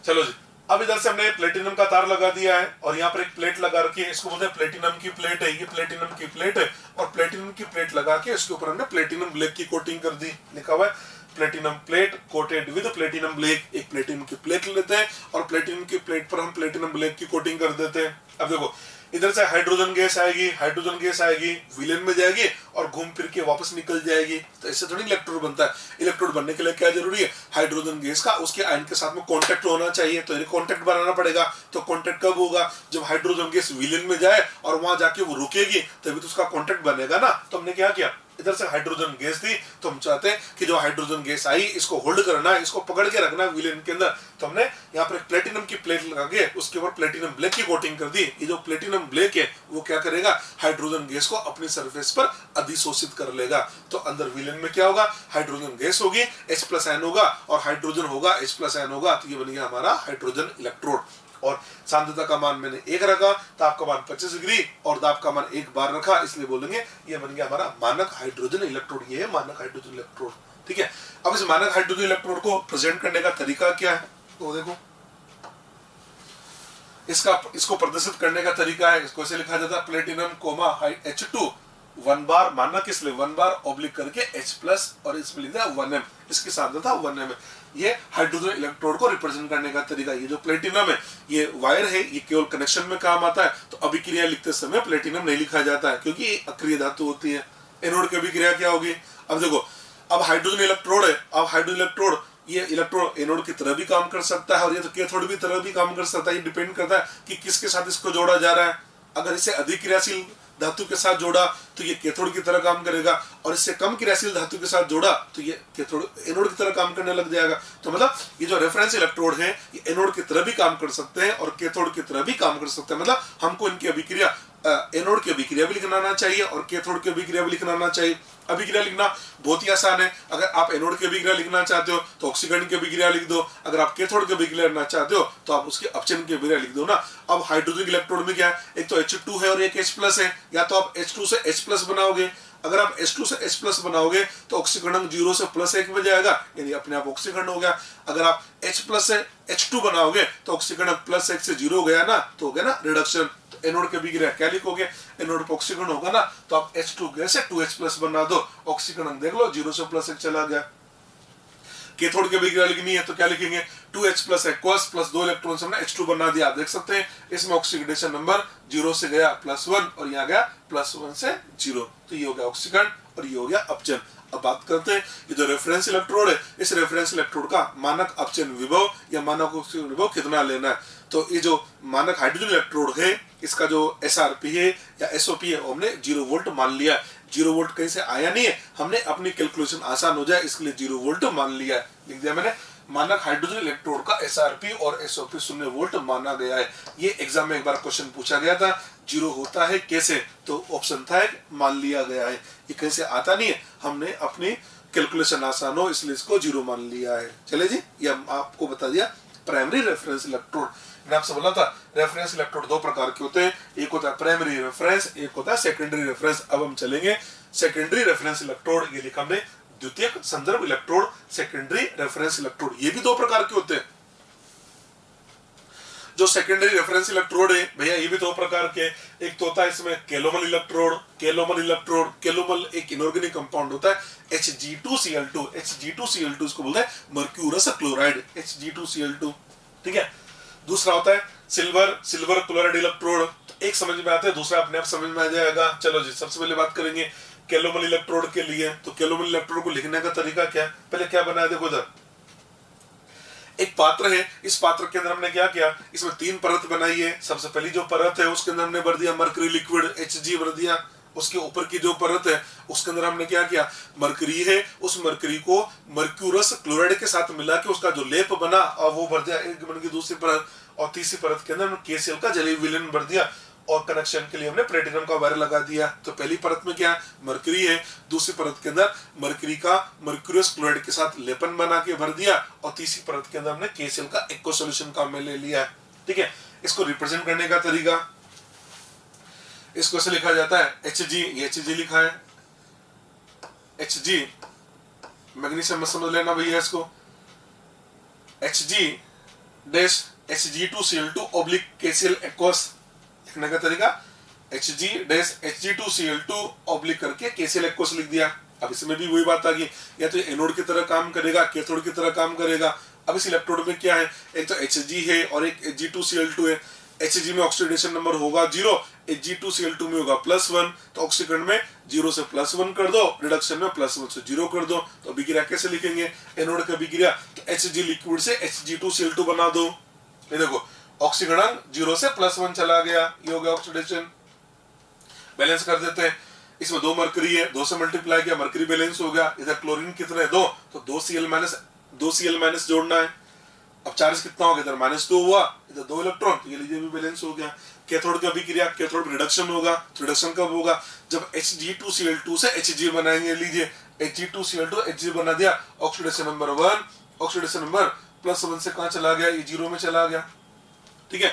S1: चलो जी, अब इधर से हमने प्लेटिनम का तार लगा दिया है और यहाँ पर एक प्लेट लगा रखी है, इसको बोलते हैं प्लेटिनम की प्लेट है। ये प्लेटिनम की प्लेट है और प्लेटिनम की प्लेट लगा के इसके ऊपर हमने प्लेटिनम ब्लैक की कोटिंग कर दी। लिखा हुआ है platinum plate coated with platinum black. एक प्लेटिनम की प्लेट लेते हैं और प्लेटिनम की प्लेट पर हम प्लेटिनम ब्लैक की कोटिंग कर देते हैं। अब देखो इधर से हाइड्रोजन गैस आएगी, विलेन में जाएगी और घूम फिर के वापस निकल जाएगी। तो इससे थोड़ी इलेक्ट्रोड बनता है। इलेक्ट्रोड बनने के लिए क्या जरूरी है, हाइड्रोजन गैस का उसके आयन के साथ में कांटेक्ट होना चाहिए। तो कांटेक्ट बनाना पड़ेगा। तो कांटेक्ट कब होगा, जब हाइड्रोजन गैस विलेन में जाए और वहां जाके वो रुकेगी तभी तो उसका कांटेक्ट बनेगा ना। तो हमने क्या किया, इधर से हाइड्रोजन गैस थी तो हम चाहते हैं कि जो हाइड्रोजन गैस आई इसको होल्ड करना है, इसको पकड़ के रखना है विलेन के अंदर। तो हमने यहाँ पर एक प्लेटिनम की प्लेट लगा के उसके ऊपर प्लेटिनम ब्लैक की कोटिंग कर दी। ये जो प्लेटिनम ब्लैक है वो क्या करेगा, हाइड्रोजन गैस को अपनी सरफेस पर अधिशोषित कर लेगा। तो अंदर विलेन में क्या होगा, हाइड्रोजन गैस होगी, H+ आयन होगा और हाइड्रोजन होगा, H+ आयन होगा। तो ये बन गया हमारा हाइड्रोजन इलेक्ट्रोड। और सांद्रता का मान मैंने 1 रखा, ताप का मान 25 डिग्री और दाब का मान 1 बार रखा, इसलिए बोलेंगे ये बन गया हमारा मानक हाइड्रोजन इलेक्ट्रोड। ये है मानक हाइड्रोजन इलेक्ट्रोड। ठीक है, अब इस मानक हाइड्रोजन इलेक्ट्रोड को प्रेजेंट करने का तरीका क्या है, तो देखो इसको प्रदर्शित करने का तरीका है, इसको ऐसे लिखा जाता है प्लेटिनम कोमा H2 1 बार, मानक इसलिए 1 बार ऑब्लिक करके H+ और इसमें लिखा है 1m, इसकी सांद्रता 1m है। ये हाइड्रोजन इलेक्ट्रोड को रिप्रेजेंट करने का तरीका। ये जो प्लेटिनम है ये वायर है, ये केवल कनेक्शन में काम आता है। तो अभिक्रिया लिखते समय प्लेटिनम नहीं लिखा जाता है क्योंकि ये अक्रिय धातु होती है। एनोड की अभिक्रिया क्या होगी, अब देखो अब हाइड्रोजन इलेक्ट्रोड है, अब हाइड्रोजन इलेक्ट्रोड ये इलेक्ट्रोड एनोड की तरह भी काम कर सकता है और ये तो कैथोड भी तरह भी काम कर सकता है। ये डिपेंड करता है कि किसके साथ इसको जोड़ा जा रहा है। अगर इसे अधिक क्रियाशील धातु के साथ जोड़ा तो ये कैथोड की तरह काम करेगा, और इससे कम क्रियाशील धातु के साथ जोड़ा तो ये कैथोड एनोड की तरह काम करने लग जाएगा। तो मतलब ये जो रेफरेंस इलेक्ट्रोड है ये एनोड की तरह भी काम कर सकते हैं और कैथोड की तरह भी काम कर सकते हैं। मतलब हमको इनकी अभिक्रिया एनोड की अभिक्रिया भी लिखना आना चाहिए और कैथोड की अभिक्रिया भी लिखना आना चाहिए। अभिक्रिया लिखना बहुत ही आसान है। अगर आप एनोड की अभिक्रिया लिखना चाहते हो तो ऑक्सीकरण की अभिक्रिया लिख दो, अगर आप कैथोड की अभिक्रिया लिखना चाहते हो तो आप उसकी अपचयन की अभिक्रिया लिख दो ना। अब हाइड्रोजन इलेक्ट्रोड में क्या है, एक तो H2 है और एक H+ है, या तो आप H2 से H+ बनाओगे। अगर आप H2 से H+ बनाओगे तो ऑक्सीकरण 0 से +1 में जाएगा, यानी अपने आप ऑक्सीकरण हो गया। अगर आप H+ से H2 बनाओगे तो ऑक्सीकरण +1 से 0 गया ना, तो हो गया ना रिडक्शन। तो एनोड के अभिक्रिया क्या लिखोगे, एनोड पर ऑक्सीकरण होगा ना, तो आप H2 गैस से 2H+ बना दो, ऑक्सीकरण देख लो 0 से +1 चला गया। कैथोड की अभिक्रिया लिखनी है तो क्या लिखेंगे, 2H+ एक्वस प्लस 2 इलेक्ट्रॉन से हमने H2 बना दिया। आप देख सकते हैं इसमें ऑक्सीडेशन नंबर 0 से गया +1 और यहाँ गया +1 से 0, तो ये हो गया ऑक्सीकरण और ये हो गया अपचयन। अब बात करते हैं ये जो रेफरेंस इलेक्ट्रोड है, इस रेफरेंस इलेक्ट्रोड का मानक अपचयन विभव या मानक ऑक्सीकरण विभव कितना लेना है। तो ये जो मानक हाइड्रोजन इलेक्ट्रोड है इसका जो SRP है या SOP है वो हमने 0 वोल्ट मान लिया। 0 वोल्ट कहीं से आया नहीं है, हमने अपनी कैलकुलेशन आसान हो जाए इसके लिए 0 वोल्ट मान लिया है, लिख दिया मैंने। मानक हाइड्रोजन इलेक्ट्रोड का SRP और SOP 0 वोल्ट माना गया है। ये एग्जाम में एक बार क्वेश्चन पूछा गया था, 0 होता है कैसे, तो ऑप्शन था एक मान लिया गया है। ये कहीं से आता नहीं है, हमने अपनी कैलकुलेशन आसान हो इसलिए इसको 0 मान लिया है। चले जी, ये आपको बता दिया प्राइमरी रेफरेंस इलेक्ट्रोड। मैंने आपसे बोला था रेफरेंस इलेक्ट्रोड दो प्रकार के होते हैं, एक होता है प्राइमरी रेफरेंस, एक होता है सेकेंडरी रेफरेंस। अब हम चलेंगे सेकेंडरी रेफरेंस इलेक्ट्रोड, ये लिखा हमने द्वितीयक संदर्भ इलेक्ट्रोड, सेकेंडरी रेफरेंस इलेक्ट्रोड, ये भी दो प्रकार के होते हैं। जो सेकेंडरी रेफरेंस इलेक्ट्रोड है भैया ये भी दो प्रकार के, एक तो होता है इसमें केलोमल इलेक्ट्रोड। केलोमल एक इनऑर्गेनिक कंपाउंड होता है Hg2Cl2, Hg2Cl2 इसको बोलते हैं मर्क्यूरस क्लोराइड, Hg2Cl2, ठीक है। दूसरा होता है सिल्वर क्लोराइड इलेक्ट्रोड। तो एक समझ में आता है, दूसरा अपने आप समझ में आ जाएगा। चलो जी, सबसे पहले बात करेंगे केलोमल इलेक्ट्रोड के लिए। तो केलोमल इलेक्ट्रोड को लिखने का तरीका क्या है, पहले क्या बनाया देखो इधर एक पात्र है, इस पात्र के अंदर हमने क्या किया, इसमें 3 परत बनाई है। सबसे पहली जो परत है उसके अंदर हमने भर दिया मरकरी लिक्विड Hg भर दिया। उसके ऊपर की जो परत है उसके अंदर हमने क्या किया, मरकरी है, उस मरकरी को मर्क्यूरस क्लोराइड के साथ मिला के उसका जो लेप बना और वो भर दिया। एक बन गई दूसरी परत, और तीसरी परत के अंदर हमने KCl का जलीय विलयन भर दिया और कनेक्शन के लिए हमने प्लेटिनम का वायर लगा दिया। तो पहली परत में क्या मरकरी है, दूसरी परत के अंदर मरकरी का मर्क्यूरस क्लोराइड के साथ लेपन बना के भर दिया, और तीसरी परत के अंदर हमने KCl का एक्वा सॉल्यूशन काम में ले लिया है, ठीक है। इसको रिप्रेजेंट करने का तरीका, इसको ऐसे लिखा जाता है Hg, ये Hg लिखा है Hg, मैग्नीशियम में समझ लेना भैया इसको, Hg dash Hg2Cl2 oblique KCl aqueous. लिखने का तरीका Hg डैश Hg2Cl2 ऑब्लिक करके KCl एक्वस लिख दिया। अब इसमें भी वही बात आ गई, या तो एनोड की तरह काम करेगा, कैथोड की तरह काम करेगा। अब इस इलेक्ट्रोड में क्या है, एक तो Hg है और एक Hg2Cl2 है। Hg में ऑक्सीडेशन नंबर होगा 0, Hg2Cl2 में होगा +1, तो ऑक्सीकरण में 0 से +1 कर दो, रिडक्शन में +1 से 0 कर दो। तो अभिक्रिया कैसे लिखेंगे, एनोड की अभिक्रिया, तो Hg लिक्विड से Hg2Cl2 बना दो। ये देखो ऑक्सीकरण 0 से +1 चला गया, ये हो गया ऑक्सीडेशन। बैलेंस कर देते हैं, इसमें 2 मरकरी है, 2 से मल्टीप्लाई किया, मरकरी बैलेंस हो गया। इधर क्लोरीन कितने 2, तो 2Cl- जोड़ना है। अब चार्ज कितना हो गया, इधर -2 हुआ, इधर 2 इलेक्ट्रॉन, तो ये लीजिए भी बैलेंस हो गया। कैथोड की अभिक्रिया, कैथोड में रिडक्शन होगा, तो रिडक्शन कब होगा, जब Hg2Cl2 से Hg बनाएंगे। लीजिए Hg2Cl2 Hg बना दिया, ऑक्सीडेशन नंबर 1, ऑक्सीडेशन नंबर +1 से कहां चला गया, ये 0 में चला गया, ठीक है।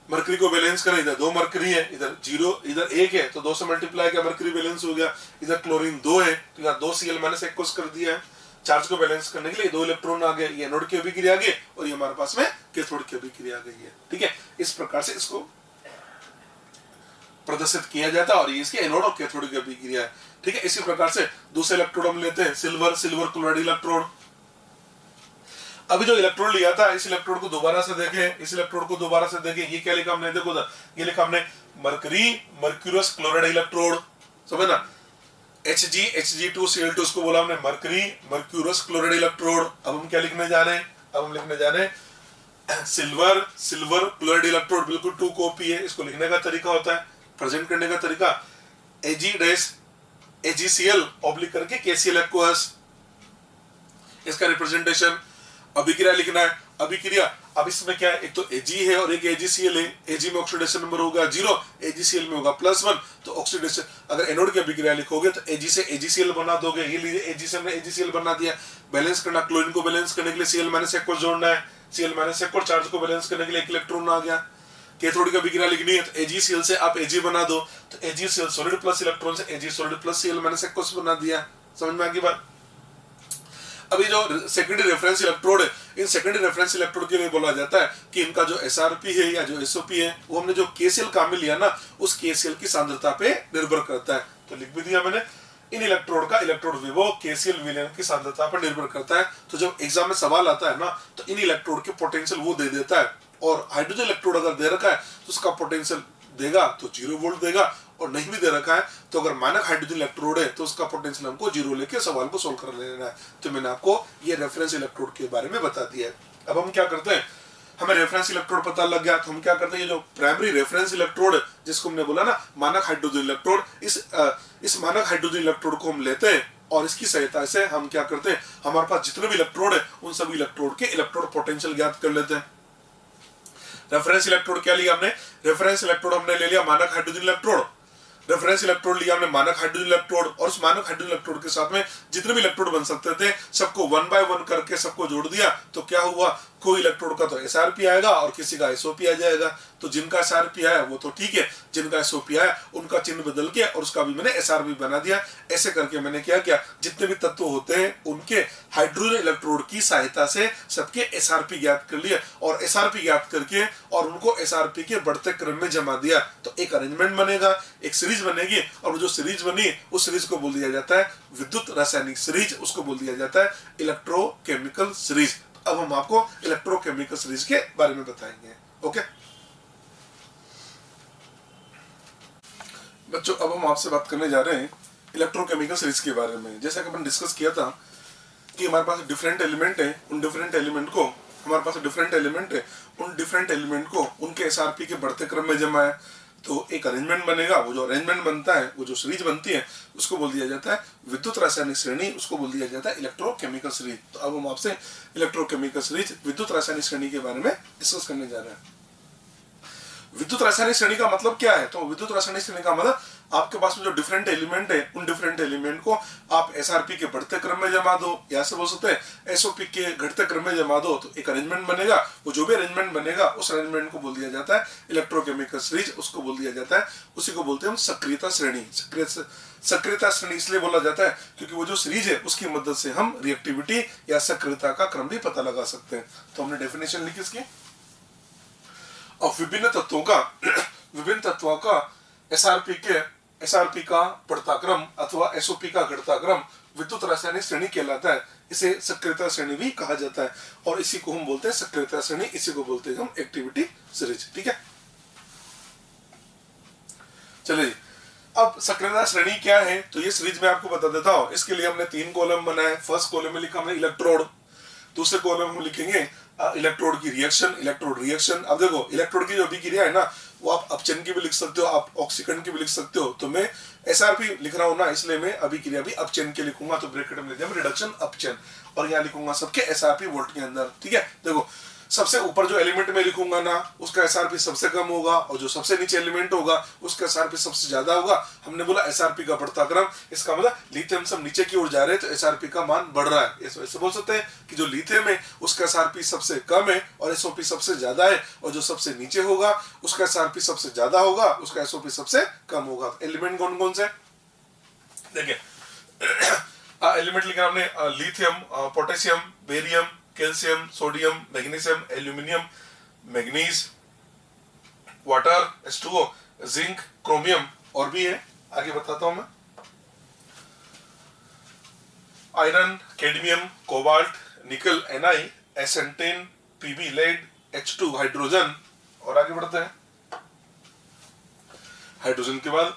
S1: मरकरी को बैलेंस करें, इधर 2 मरकरी है, इधर 0, इधर 1 है, तो 2 से मल्टीप्लाई किया, मरकरी बैलेंस हो गया। इधर क्लोरीन 2 है, तो यहाँ 2Cl- एक्वस कर दिया है। चार्ज को बैलेंस करने के लिए 2 इलेक्ट्रॉन आ गए, ये एनोड की अभिक्रिया आ गई और ये हमारे पास में कैथोड की अभिक्रिया आ गई है, ठीक है। इस प्रकार से इसको प्रदर्शित किया जाता है और ये इसके एनोड और कैथोड की अभिक्रिया है, ठीक है। इसी प्रकार से दूसरे इलेक्ट्रोड हम लेते हैं सिल्वर क्लोराइड इलेक्ट्रोड। अभी जो इलेक्ट्रोड लिया था, इस इलेक्ट्रोड को दोबारा से देखें, इस इलेक्ट्रोड को दोबारा से देखें, ये क्या लिखा हमने, देखो ये लिखा हमने मर्क्यूरस क्लोराइड इलेक्ट्रोड, समझ ना। Hg2Cl2 इसको बोला हमने मर्क्यूरस क्लोराइड इलेक्ट्रोड। अब हम क्या लिखने जा रहे हैं, अब हम लिखने जा रहे हैं सिल्वर क्लोराइड इलेक्ट्रोड, बिल्कुल 2 कॉपी है। इसको लिखने का तरीका होता है, प्रेजेंट करने का तरीका AgCl ऑब्लिक करके KCl एक्वस, इसका रिप्रेजेंटेशन। अभिक्रिया लिखना है अभिक्रिया। अब इसमें क्या है, एक तो Ag है और एक AgCl है। Ag में ऑक्सीडेशन नंबर होगा 0, AgCl में होगा +1। तो ऑक्सीडेशन, अगर एनोड की अभिक्रिया लिखोगे तो Ag से AgCl बना दोगे। ये लीजिए Ag से हमने AgCl बना दिया। बैलेंस करना, क्लोरीन को बैलेंस करने के लिए Cl-1 को जोड़ना है। Cl-1 को चार्ज को बैलेंस करने के लिए एक इलेक्ट्रॉन आ गया। कैथोड की अभिक्रिया लिखनी है तो AgCl से आप Ag बना दो, तो AgCl सॉलिड प्लस इलेक्ट्रॉन से Ag सॉलिड प्लस Cl-1 बना दिया। समझ में आ गई बात। अभी जो सेकेंडरी रेफरेंस इलेक्ट्रोड है, इन सेकेंडरी रेफरेंस इलेक्ट्रोड के लिए बोला जाता है कि इनका जो SRP है या जो SOP है, वो हमने जो KCl काम में लिया ना, उस KCl की सांद्रता पे निर्भर करता है। तो लिख भी दिया मैंने, इन इलेक्ट्रोड का इलेक्ट्रोड विभव KCl विलयन की सांद्रता पर निर्भर करता है। तो जब एग्जाम में सवाल आता है ना, तो इन इलेक्ट्रोड के पोटेंशियल वो दे देता है। और हाइड्रोजन इलेक्ट्रोड अगर दे रखा है तो उसका पोटेंशियल देगा तो 0 वोल्ट देगा, और नहीं भी दे रखा है तो अगर मानक हाइड्रोजन इलेक्ट्रोड है तो उसका पोटेंशियल हमको 0 लेके सवाल को सोल्व कर लेना है। तो मैंने आपको ये रेफरेंस इलेक्ट्रोड के बारे में बता दिया है। अब हम क्या करते हैं, हमें रेफरेंस इलेक्ट्रोड पता लग गया तो हम क्या करते हैं, ये जो प्राइमरी रेफरेंस इलेक्ट्रोड जिसको हमने बोला ना मानक हाइड्रोजन इलेक्ट्रोड, इस मानक हाइड्रोजन इलेक्ट्रोड को हम लेते हैं और इसकी सहायता से हम क्या करते हैं, हमारे पास जितने भी इलेक्ट्रोड है उन सभी इलेक्ट्रोड के इलेक्ट्रोड पोटेंशियल ज्ञात कर लेते हैं। रेफरेंस इलेक्ट्रोड क्या लिया हमने, रेफरेंस इलेक्ट्रोड हमने ले लिया मानक हाइड्रोजन इलेक्ट्रोड। रेफरेंस इलेक्ट्रोड लिया हमने मानक हाइड्रोजन इलेक्ट्रोड, और उस मानक हाइड्रोजन इलेक्ट्रोड के साथ में जितने भी इलेक्ट्रोड बन सकते थे सबको 1 बाय 1 करके सबको जोड़ दिया। तो क्या हुआ, कोई इलेक्ट्रोड का तो SRP आएगा और किसी का SOP आ जाएगा। तो जिनका SRP आया वो तो ठीक है, जिनका SOP आया उनका चिन्ह बदल के और उसका भी मैंने SRP बना दिया। ऐसे करके मैंने क्या किया, जितने भी तत्व होते हैं उनके हाइड्रोजन इलेक्ट्रोड की सहायता से सबके SRP ज्ञात कर लिया, और SRP ज्ञात करके और उनको SRP के बढ़ते क्रम में जमा दिया। तो एक अरेंजमेंट बनेगा, एक सीरीज बनेगी, और वो जो सीरीज बनी उस सीरीज को बोल दिया जाता है विद्युत रासायनिक सीरीज, उसको बोल दिया जाता है इलेक्ट्रोकेमिकल सीरीज। अब हम आपको इलेक्ट्रोकेमिकल सीरीज के बारे में बताएंगे। ओके बच्चों, अब हम आपसे बात करने जा रहे हैं इलेक्ट्रोकेमिकल सीरीज के बारे में। जैसा कि अपन डिस्कस किया था कि हमारे पास डिफरेंट एलिमेंट है, उन डिफरेंट एलिमेंट को हमारे पास डिफरेंट एलिमेंट है, उन डिफरेंट एलिमेंट को उनके SRP के बढ़ते क्रम में जमा है। तो एक अरेंजमेंट बनेगा, वो जो अरेंजमेंट बनता है, वो जो सीरीज बनती है उसको बोल दिया जाता है विद्युत रासायनिक श्रेणी, उसको बोल दिया जाता है इलेक्ट्रोकेमिकल सीरीज। तो अब हम आपसे इलेक्ट्रोकेमिकल सीरीज विद्युत रासायनिक श्रेणी के बारे में डिस्कस करने जा रहे हैं। विद्युत रासायनिक श्रेणी का मतलब क्या है, तो विद्युत रासायनिक श्रेणी का मतलब आपके पास में जो डिफरेंट एलिमेंट है उन डिफरेंट एलिमेंट को आप SRP के बढ़ते क्रम में जमा दो, या से बोल सकते हैं SOP के घटते क्रम में जमा दो, तो एक अरेंजमेंट बनेगा। वो जो भी अरेंजमेंट बनेगा उस अरेंजमेंट को बोल दिया जाता है इलेक्ट्रोकेमिकल सीरीज, उसको बोल दिया जाता है, उसी को बोलते हैं हम सक्रियता श्रेणी। सक्रियता श्रेणी इसलिए बोला जाता है क्योंकि वो जो सीरीज है उसकी मदद से हम रिएक्टिविटी या सक्रियता का क्रम भी पता लगा सकते हैं। तो हमने डेफिनेशन लिखी इसकी, और विभिन्न तत्वों का SRP का बढ़ता क्रम अथवा SOP का घटता क्रम विद्युत रासायनिक श्रेणी कहलाता है। इसे सक्रियता श्रेणी भी कहा जाता है, और इसी को हम बोलते हैं सक्रियता श्रेणी, इसी को बोलते हैं हम एक्टिविटी सीरीज। ठीक है, चलिए अब सक्रियता श्रेणी क्या है, तो ये सीरीज मैं आपको बता देता हूँ। इसके लिए हमने 3 कॉलम बनाए। फर्स्ट कॉलम में लिखा हमने इलेक्ट्रोड, दूसरे कॉलम में हम लिखेंगे इलेक्ट्रोड की रिएक्शन, इलेक्ट्रोड रिएक्शन। अब देखो इलेक्ट्रोड की जो अभिक्रिया है ना, वो आप अपचन की भी लिख सकते हो, आप ऑक्सीकरण की भी लिख सकते हो। तो मैं SRP लिख रहा हूं ना, इसलिए मैं अभिक्रिया भी अपचन के लिखूंगा, तो ब्रैकेट में लिख दिया रिडक्शन अपचन, और यहाँ लिखूंगा सबके SRP वोल्ट के अंदर। ठीक है, देखो सबसे ऊपर जो एलिमेंट में लिखूंगा ना उसका SRP सबसे कम होगा, और जो सबसे नीचे एलिमेंट होगा उसका SRP सबसे ज्यादा होगा। हमने बोला SRP का बढ़ता क्रम, इसका मतलब लिथियम सब नीचे की ओर जा रहे हैं तो SRP का मान बढ़ रहा है। ऐसे बोल सकते हैं कि जो लिथियम है उसका SRP सबसे कम है और SOP सबसे ज्यादा है, और जो सबसे नीचे होगा उसका SRP सबसे ज्यादा होगा, उसका SOP सबसे कम होगा। एलिमेंट कौन कौन से देखिए, एलिमेंट लिखा हमने lithium, potassium, barium, calcium, sodium, magnesium, aluminium, manganese, water, H2O, zinc, chromium, और भी है आगे बताता हूं मैं, iron, cadmium, cobalt, nickel, Ni, S N tin, Pb, lead, H2 hydrogen, और आगे बढ़ते हैं। हाइड्रोजन के बाद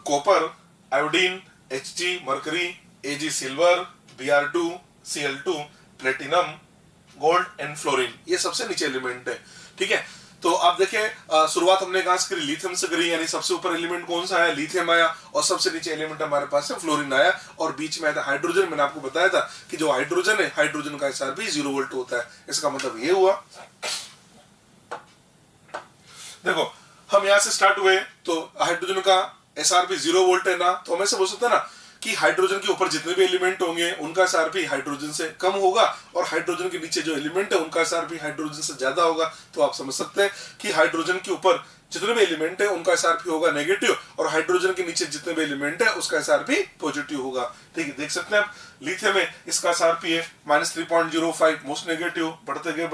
S1: copper, iodine, Hg mercury, Ag silver, Br2, Cl2, platinum, gold and fluorine, ये सबसे नीचे एलिमेंट है। ठीक है, तो आप देखें शुरुआत हमने कहां से करी, लिथियम से करी, यानी सबसे ऊपर एलिमेंट कौन सा है, लिथियम आया, और सबसे नीचे एलिमेंट हमारे पास है फ्लोरीन आया, और बीच में आया था हाइड्रोजन। मैंने आपको बताया था कि जो हाइड्रोजन है, हाइड्रोजन का SR भी 0 वोल्ट होता है। इसका मतलब ये हुआ, देखो हम यहां से स्टार्ट हुए तो हाइड्रोजन का SR भी 0 वोल्ट है ना, तो हम ऐसे बोल सकते हैं ना कि हाइड्रोजन के ऊपर जितने भी एलिमेंट होंगे उनका SR भी हाइड्रोजन से कम होगा, और हाइड्रोजन के नीचे जो एलिमेंट है उनका SR भी हाइड्रोजन से ज्यादा होगा। तो आप समझ सकते हैं कि हाइड्रोजन के ऊपर जितने भी एलिमेंट है उनका SR भी होगा नेगेटिव, और हाइड्रोजन के नीचे जितने भी एलिमेंट है उसका SR भी पॉजिटिव होगा। ठीक है, देख सकते हैं आप लिथियम में इसका SR भी है -3.05, मोस्ट नेगेटिव, बढ़ते गए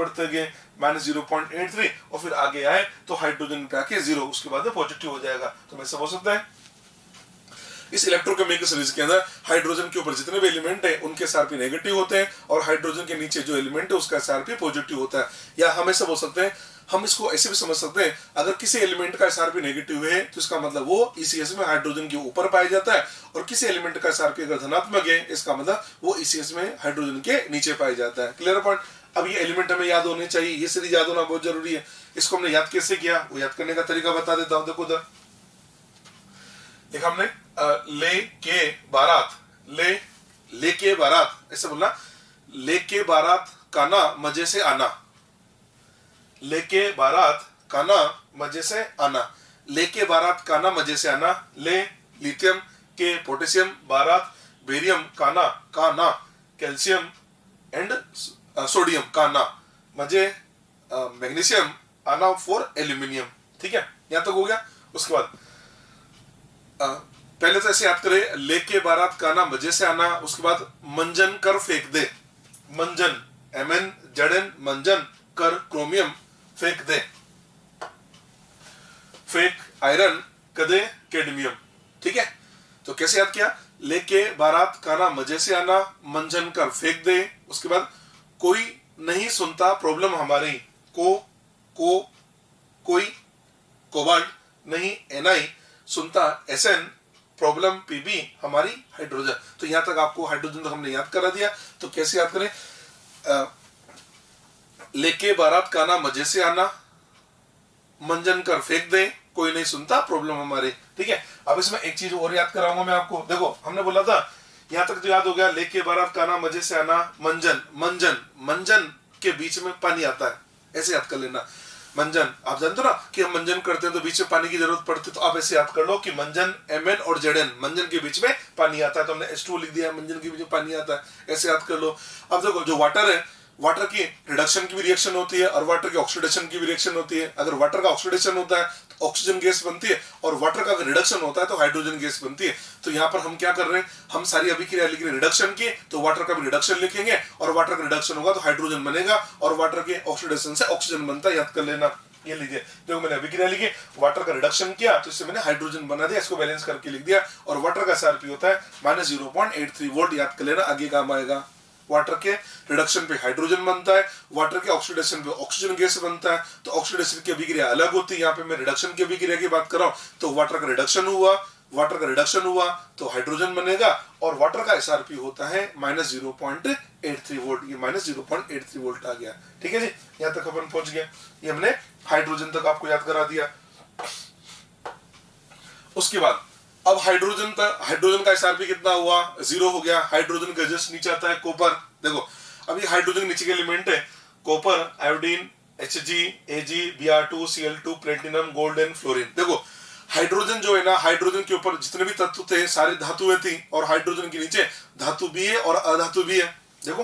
S1: -0.83, और फिर आगे आए तो हाइड्रोजन पे आके 0, उसके बाद पॉजिटिव हो जाएगा। तो मैं समझ सकता है इस इलेक्ट्रोकेमिकल सीरीज के अंदर हाइड्रोजन के ऊपर जितने भी एलिमेंट है उनके SR भी नेगेटिव होते हैं, और हाइड्रोजन के नीचे जो एलिमेंट है उसका SR भी पॉजिटिव होता है। या हम ऐसे बोल सकते हैं, हम इसको ऐसे भी समझ सकते हैं, अगर किसी एलिमेंट का SR भी नेगेटिव है तो इसका मतलब वो ECS में हाइड्रोजन के ऊपर पाया जाता है, और किसी एलिमेंट का SR अगर धनात्मक है इसका मतलब वो ECS में हाइड्रोजन के नीचे पाया जाता है। Clear point. अब ये एलिमेंट हमें याद होने चाहिए, ये सीरीज याद होना बहुत जरूरी है। इसको हमने याद कैसे किया, वो याद करने का तरीका बता देता हूं। देखो उधर देखा हमने लेके बारात ऐसे बोलना, लेके बारात काना मजे से आना, लेके बारात काना मजे से आना, लेके बारात काना मजे से आना। ले लिथियम, के पोटेशियम, बारात बेरियम, काना काना कैल्शियम एंड सोडियम, काना मजे मैग्नीशियम, आना फॉर एल्यूमिनियम। ठीक है, यहां तक हो गया। उसके बाद पहले तो ऐसे याद करें, लेके बारात काना मजे से आना, उसके बाद मंजन कर फेंक दे, मंजन MnZn मंजन कर क्रोमियम फेंक दे, फेंक आयरन कदे कैडमियम। ठीक है, तो कैसे याद किया, लेके बारात काना मजे से आना, मंजन कर फेंक दे, उसके बाद कोई नहीं सुनता प्रॉब्लम हमारी, कोई कोबाल्ट नहीं Ni सुनता Sn प्रॉब्लम Pb हमारी हाइड्रोजन। तो यहां तक आपको हाइड्रोजन तक हमने याद करा दिया। तो कैसे याद करें, लेके बारात काना मजे से आना, मंजन कर फेंक दे, कोई नहीं सुनता प्रॉब्लम हमारे। ठीक है, अब इसमें एक चीज और याद कराऊंगा मैं आपको। देखो हमने बोला था यहां तक तो याद हो गया, लेके बारात काना मजे से आना, मंजन मंजन मंजन के बीच में पानी आता है, ऐसे याद कर लेना। मंजन आप जानते हो ना कि हम मंजन करते हैं तो बीच में पानी की जरूरत पड़ती है, तो आप ऐसे याद कर लो कि मंजन Mn और Zn, मंजन के बीच में पानी आता है, तो हमने H2 लिख दिया, मंजन के बीच में पानी आता है, ऐसे याद कर लो। अब देखो जो वाटर है, वाटर की रिडक्शन की भी रिएक्शन होती है और वाटर की ऑक्सीडेशन की भी रिएक्शन होती है। अगर वाटर का ऑक्सीडेशन होता है तो ऑक्सीजन गैस बनती है, और वाटर का अगर रिडक्शन होता है तो हाइड्रोजन गैस बनती है। तो यहाँ पर हम क्या कर रहे हैं, हम सारी अभिक्रिया लिख रहे हैं रिडक्शन की, तो वाटर का भी रिडक्शन लिखेंगे, और वाटर का रिडक्शन होगा तो हाइड्रोजन बनेगा, और वाटर के ऑक्सीडेशन से ऑक्सीजन बनता है, याद कर लेना। ये लीजिए, देखो मैंने अभिक्रिया लिखी, वाटर का रिडक्शन किया तो इससे मैंने हाइड्रोजन बना दिया, इसको बैलेंस करके लिख दिया, और वाटर का SR होता है -0.83 वोल्ट, याद कर लेना, आगे काम आएगा। वाटर के रिडक्शन पे हाइड्रोजन बनता है, वाटर के ऑक्सीडेशन पे ऑक्सीजन गैस बनता है, तो ऑक्सीडेशन की अभिक्रिया अलग होती है। यहाँ पे मैं रिडक्शन की अभिक्रिया की बात कर रहा हूँ, तो वाटर का रिडक्शन हुआ, वाटर का रिडक्शन हुआ तो हाइड्रोजन बनेगा, और वाटर का SR होता है -0.83 वोल्ट, ये -0.83 वोल्ट आ गया। ठीक है जी, यहाँ तक अपन पहुंच गए, ये हमने हाइड्रोजन तक आपको याद करा दिया। उसके बाद अब हाइड्रोजन का SR कितना हुआ, 0 हो गया। हाइड्रोजन का जस्ट नीचे आता है कॉपर। देखो अब ये हाइड्रोजन नीचे के एलिमेंट है, copper, iodine, Hg, Ag, Br2, Cl2, platinum, gold and fluorine. देखो हाइड्रोजन जो है ना, हाइड्रोजन के ऊपर जितने भी तत्व थे सारे धातुएं थी, और हाइड्रोजन के नीचे धातु भी है और अधातु भी है। देखो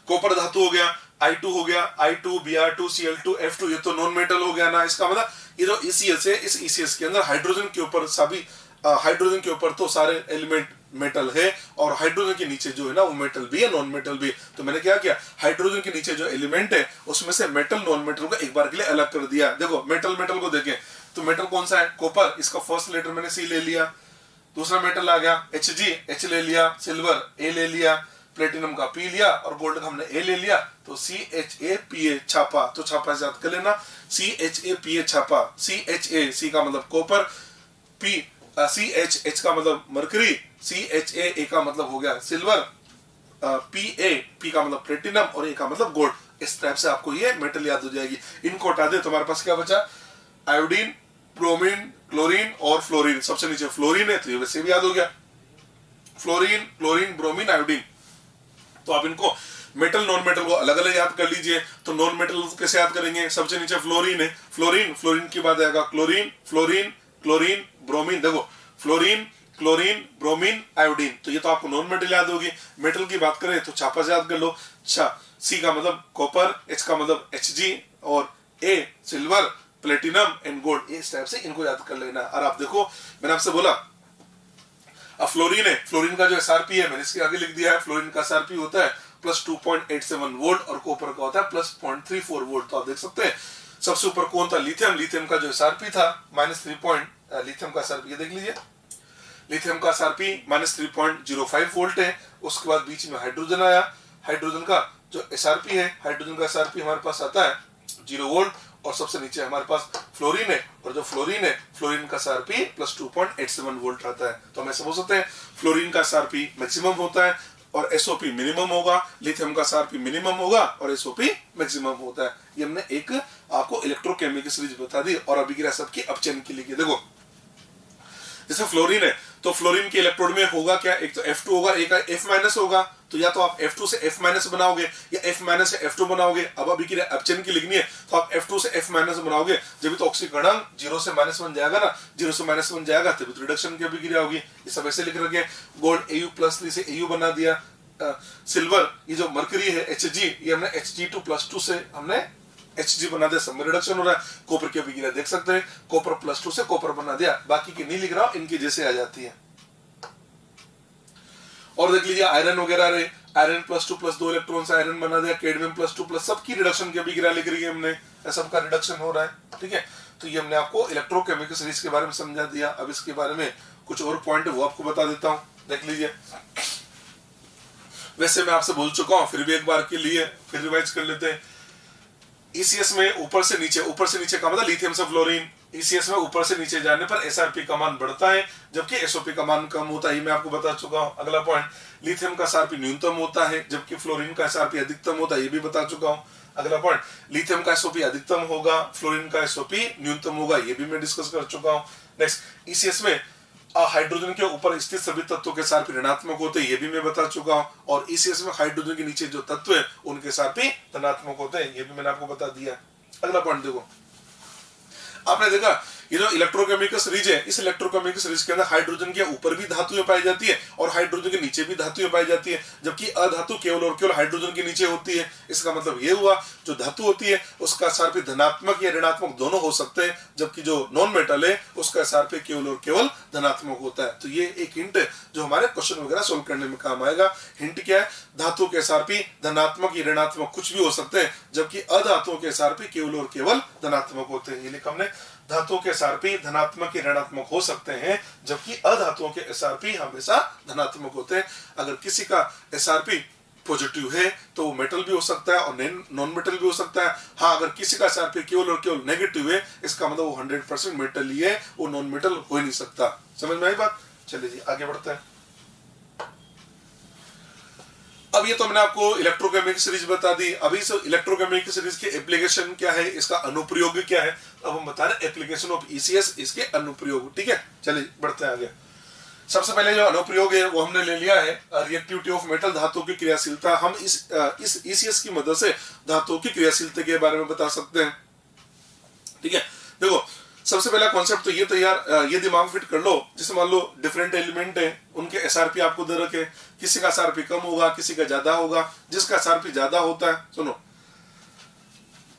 S1: कॉपर धातु हो गया, I2 हो गया, I2, Br2, Cl2, F2, ये तो नॉन मेटल हो गया ना। इसका मतलब ये जो ECS है, इस ECS के अंदर हाइड्रोजन के ऊपर सभी हाइड्रोजन के ऊपर तो सारे एलिमेंट मेटल है, और हाइड्रोजन के नीचे जो है ना वो मेटल भी है, नॉन मेटल भी। तो मैंने क्या किया, हाइड्रोजन के नीचे जो एलिमेंट है उसमें से मेटल नॉन मेटल को एक बार के लिए अलग कर दिया। देखो मेटल को देखें तो मेटल कौन सा है, कॉपर, इसका फर्स्ट लेटर मैंने C ले लिया। दूसरा मेटल आ गया Hg, H ले लिया, सिल्वर A ले लिया, प्लेटिनम का P लिया, और गोल्ड का हमने A ले लिया, तो CHAPA छापा। तो छापा से याद कर लेना, CHAPA छापा, CHA, C का मतलब कॉपर, CH का मतलब मरकरी, CHA का मतलब हो गया सिल्वर, P का मतलब प्लेटिनम, और A का मतलब गोल्ड। इस टाइप से आपको ये मेटल याद हो जाएगी। इनको हटा दे तो हमारे पास क्या बचा, आयोडीन, ब्रोमीन, क्लोरीन और फ्लोरीन। सबसे नीचे फ्लोरीन है तो ये वैसे भी याद हो गया, फ्लोरीन, क्लोरीन, ब्रोमीन, आयोडीन। तो आप इनको मेटल नॉन मेटल को अलग अलग याद कर लीजिए। तो नॉन मेटल कैसे याद करेंगे, सबसे नीचे फ्लोरीन है, फ्लोरीन, फ्लोरीन के बाद आएगा क्लोरीन, फ्लोरीन, क्लोरीन, ब्रोमीन। देखो फ्लोरीन, क्लोरीन, ब्रोमीन, आयोडीन। तो ये तो आपको नॉन मेटल याद होगी। मेटल की बात करें तो छापा से याद कर लो। अच्छा, सी का मतलब कॉपर, एच का मतलब Hg और ए सिल्वर, प्लेटिनम एंड गोल्ड। इस टाइप से इनको याद कर लेना। और आप देखो मैंने आपसे बोला अब फ्लोरीन है, फ्लोरीन का जो एसआरपी है मैंने इसके आगे लिख दिया है। फ्लोरीन का एसआरपी होता है प्लस 2.87 वोल्ट और कॉपर का होता है प्लस 0.34 वोल्ट। तो आप देख सकते हैं सबसे ऊपर कौन था, लिथियम। लिथियम का जो एसआरपी था -3 लिथियम का एसआरपी देख लीजिए, लिथियम का एसआरपी -3.05 वोल्ट है। उसके बाद बीच में हाइड्रोजन आया, हाइड्रोजन का जो एसआरपी है, हाइड्रोजन का एसआरपी हमारे पास आता है 0 वोल्ट। और सबसे नीचे हमारे पास फ्लोरीन है, और जो फ्लोरीन है, फ्लोरीन का एसआरपी प्लस 2.87 वोल्ट आता है। तो हम ऐसे बोल सकते हैं फ्लोरीन का एसआरपी मैक्सिमम होता है और एसओपी मिनिमम होगा, लिथियम का एसआरपी मिनिमम होगा और एसओपी मैक्सिमम होता है। ये हमने एक आपको इलेक्ट्रोकेमिकल सीरीज बता दी। और अभी गिरा सबकी अपचयन के लिए देखो, जैसे फ्लोरीन है तो फ्लोरीन के इलेक्ट्रोड में होगा क्या, एक तो F2 होगा, एक F- होगा। तो या तो आप F2 से F- बनाओगे या F- से F2 बनाओगे। अब अभी की अपचयन की लिखनी है तो आप F2 से F- बनाओगे, जब तो ऑक्सीकरण 0 से माइनस बन जाएगा ना, 0 से माइनस बन जाएगा तभी तो रिडक्शन की अभिक्रिया होगी। ये सब ऐसे लिख रखे। गोल्ड Au+3 से Au बना दिया। सिल्वर ये जो मरकरी है Hg, ये हमने Hg2+2 से हमने Hg बना दिया, सब में रिडक्शन हो रहा है। कॉपर की अभिक्रिया देख सकते हैं, कॉपर +2 से कॉपर बना दिया। बाकी की नहीं लिख रहा हूं, इनकी जैसे आ जाती है। और देख लीजिए आयरन वगैरह रहे, आयरन +2+2 इलेक्ट्रॉन से आयरन बना दिया, कैडमियम +2+, सबकी रिडक्शन की अभिक्रिया लिख रही है हमने, सबका रिडक्शन हो रहा है। ठीक है, तो ये हमने आपको इलेक्ट्रोकेमिकल सीरीज के बारे में समझा दिया। अब इसके बारे में कुछ और पॉइंट है वो आपको बता देता हूं, देख लीजिए। वैसे मैं आपसे बोल चुका हूं, फिर भी एक बार के लिए फिर रिवाइज कर लेते हैं। ECS में ऊपर से नीचे का मतलब लिथियम से फ्लोरीन, ECS में ऊपर से नीचे जाने पर SRP का मान बढ़ता है जबकि SOP का मान कम होता है। ये मैं आपको बता चुका हूं। अगला पॉइंट, लिथियम का SRP न्यूनतम होता है जबकि फ्लोरीन का SRP अधिकतम होता है, ये भी बता चुका हूं। अगला पॉइंट, लिथियम का SOP अधिकतम होगा, फ्लोरीन का SOP न्यूनतम होगा, ये भी मैं डिस्कस कर चुका हूं। नेक्स्ट, ECS में हाइड्रोजन के ऊपर स्थित सभी तत्वों के SRP ऋणात्मक होते हैं, ये भी मैं बता चुका हूं। और ECS में हाइड्रोजन के नीचे जो तत्व है उनके SRP धनात्मक होते हैं, ये भी मैंने आपको बता दिया। अगला पॉइंट देखो, आपने देखा ये जो इलेक्ट्रोकेमिकल सीरीज है, इस इलेक्ट्रोकेमिकल सीरीज के अंदर हाइड्रोजन के ऊपर भी धातुएं पाई जाती है और हाइड्रोजन के नीचे भी धातुएं पाई जाती है, जबकि अधातु केवल और केवल हाइड्रोजन के नीचे होती है। इसका मतलब ये हुआ जो धातु होती है उसका SRP धनात्मक या ऋणात्मक दोनों हो सकते हैं, जबकि जो नॉन मेटल है उसका SRP केवल और केवल धनात्मक होता है। तो ये एक हिंट है जो हमारे क्वेश्चन वगैरह सोल्व करने में काम आएगा। हिंट क्या है, धातु के SRP धनात्मक या ऋणात्मक कुछ भी हो सकते हैं, जबकि अधातुओं के SRP केवल और केवल धनात्मक होते हैं। ये लिखा हमने, धातुओं के SRP धनात्मक या ऋणात्मक हो सकते हैं जबकि अधातुओं के SRP हमेशा धनात्मक होते हैं। अगर किसी का SRP पॉजिटिव है तो वो मेटल भी हो सकता है और नॉन मेटल भी हो सकता है। हाँ, अगर किसी का SRP केवल और केवल नेगेटिव है, इसका मतलब वो 100% मेटल ही है, वो नॉन मेटल हो ही नहीं सकता। समझ में आई बात? चलिए जी आगे बढ़ते हैं। अब ये तो मैंने आपको इलेक्ट्रोकेमिकल सीरीज बता दी। अभी इस इलेक्ट्रोकेमिकल सीरीज के एप्लीकेशन क्या है, इसका अनुप्रयोग क्या है, अब हम बता रहे एप्लीकेशन ऑफ ECS, इसके अनुप्रयोग। ठीक है, चलिए बढ़ते हैं आगे। सबसे पहले जो अनुप्रयोग है वो हमने ले लिया है रिएक्टिविटी ऑफ मेटल, धातुओं की क्रियाशीलता। हम इस ECS की मदद से धातुओं की क्रियाशीलता के बारे में बता सकते हैं। ठीक है, देखो सबसे पहला कॉन्सेप्ट तो ये दिमाग में फिट कर लो, जैसे मान लो डिफरेंट एलिमेंट है, उनके SRP आपको दे रखे, किसी का SRP कम होगा, किसी का ज्यादा होगा। जिसका SRP ज्यादा होता है, सुनो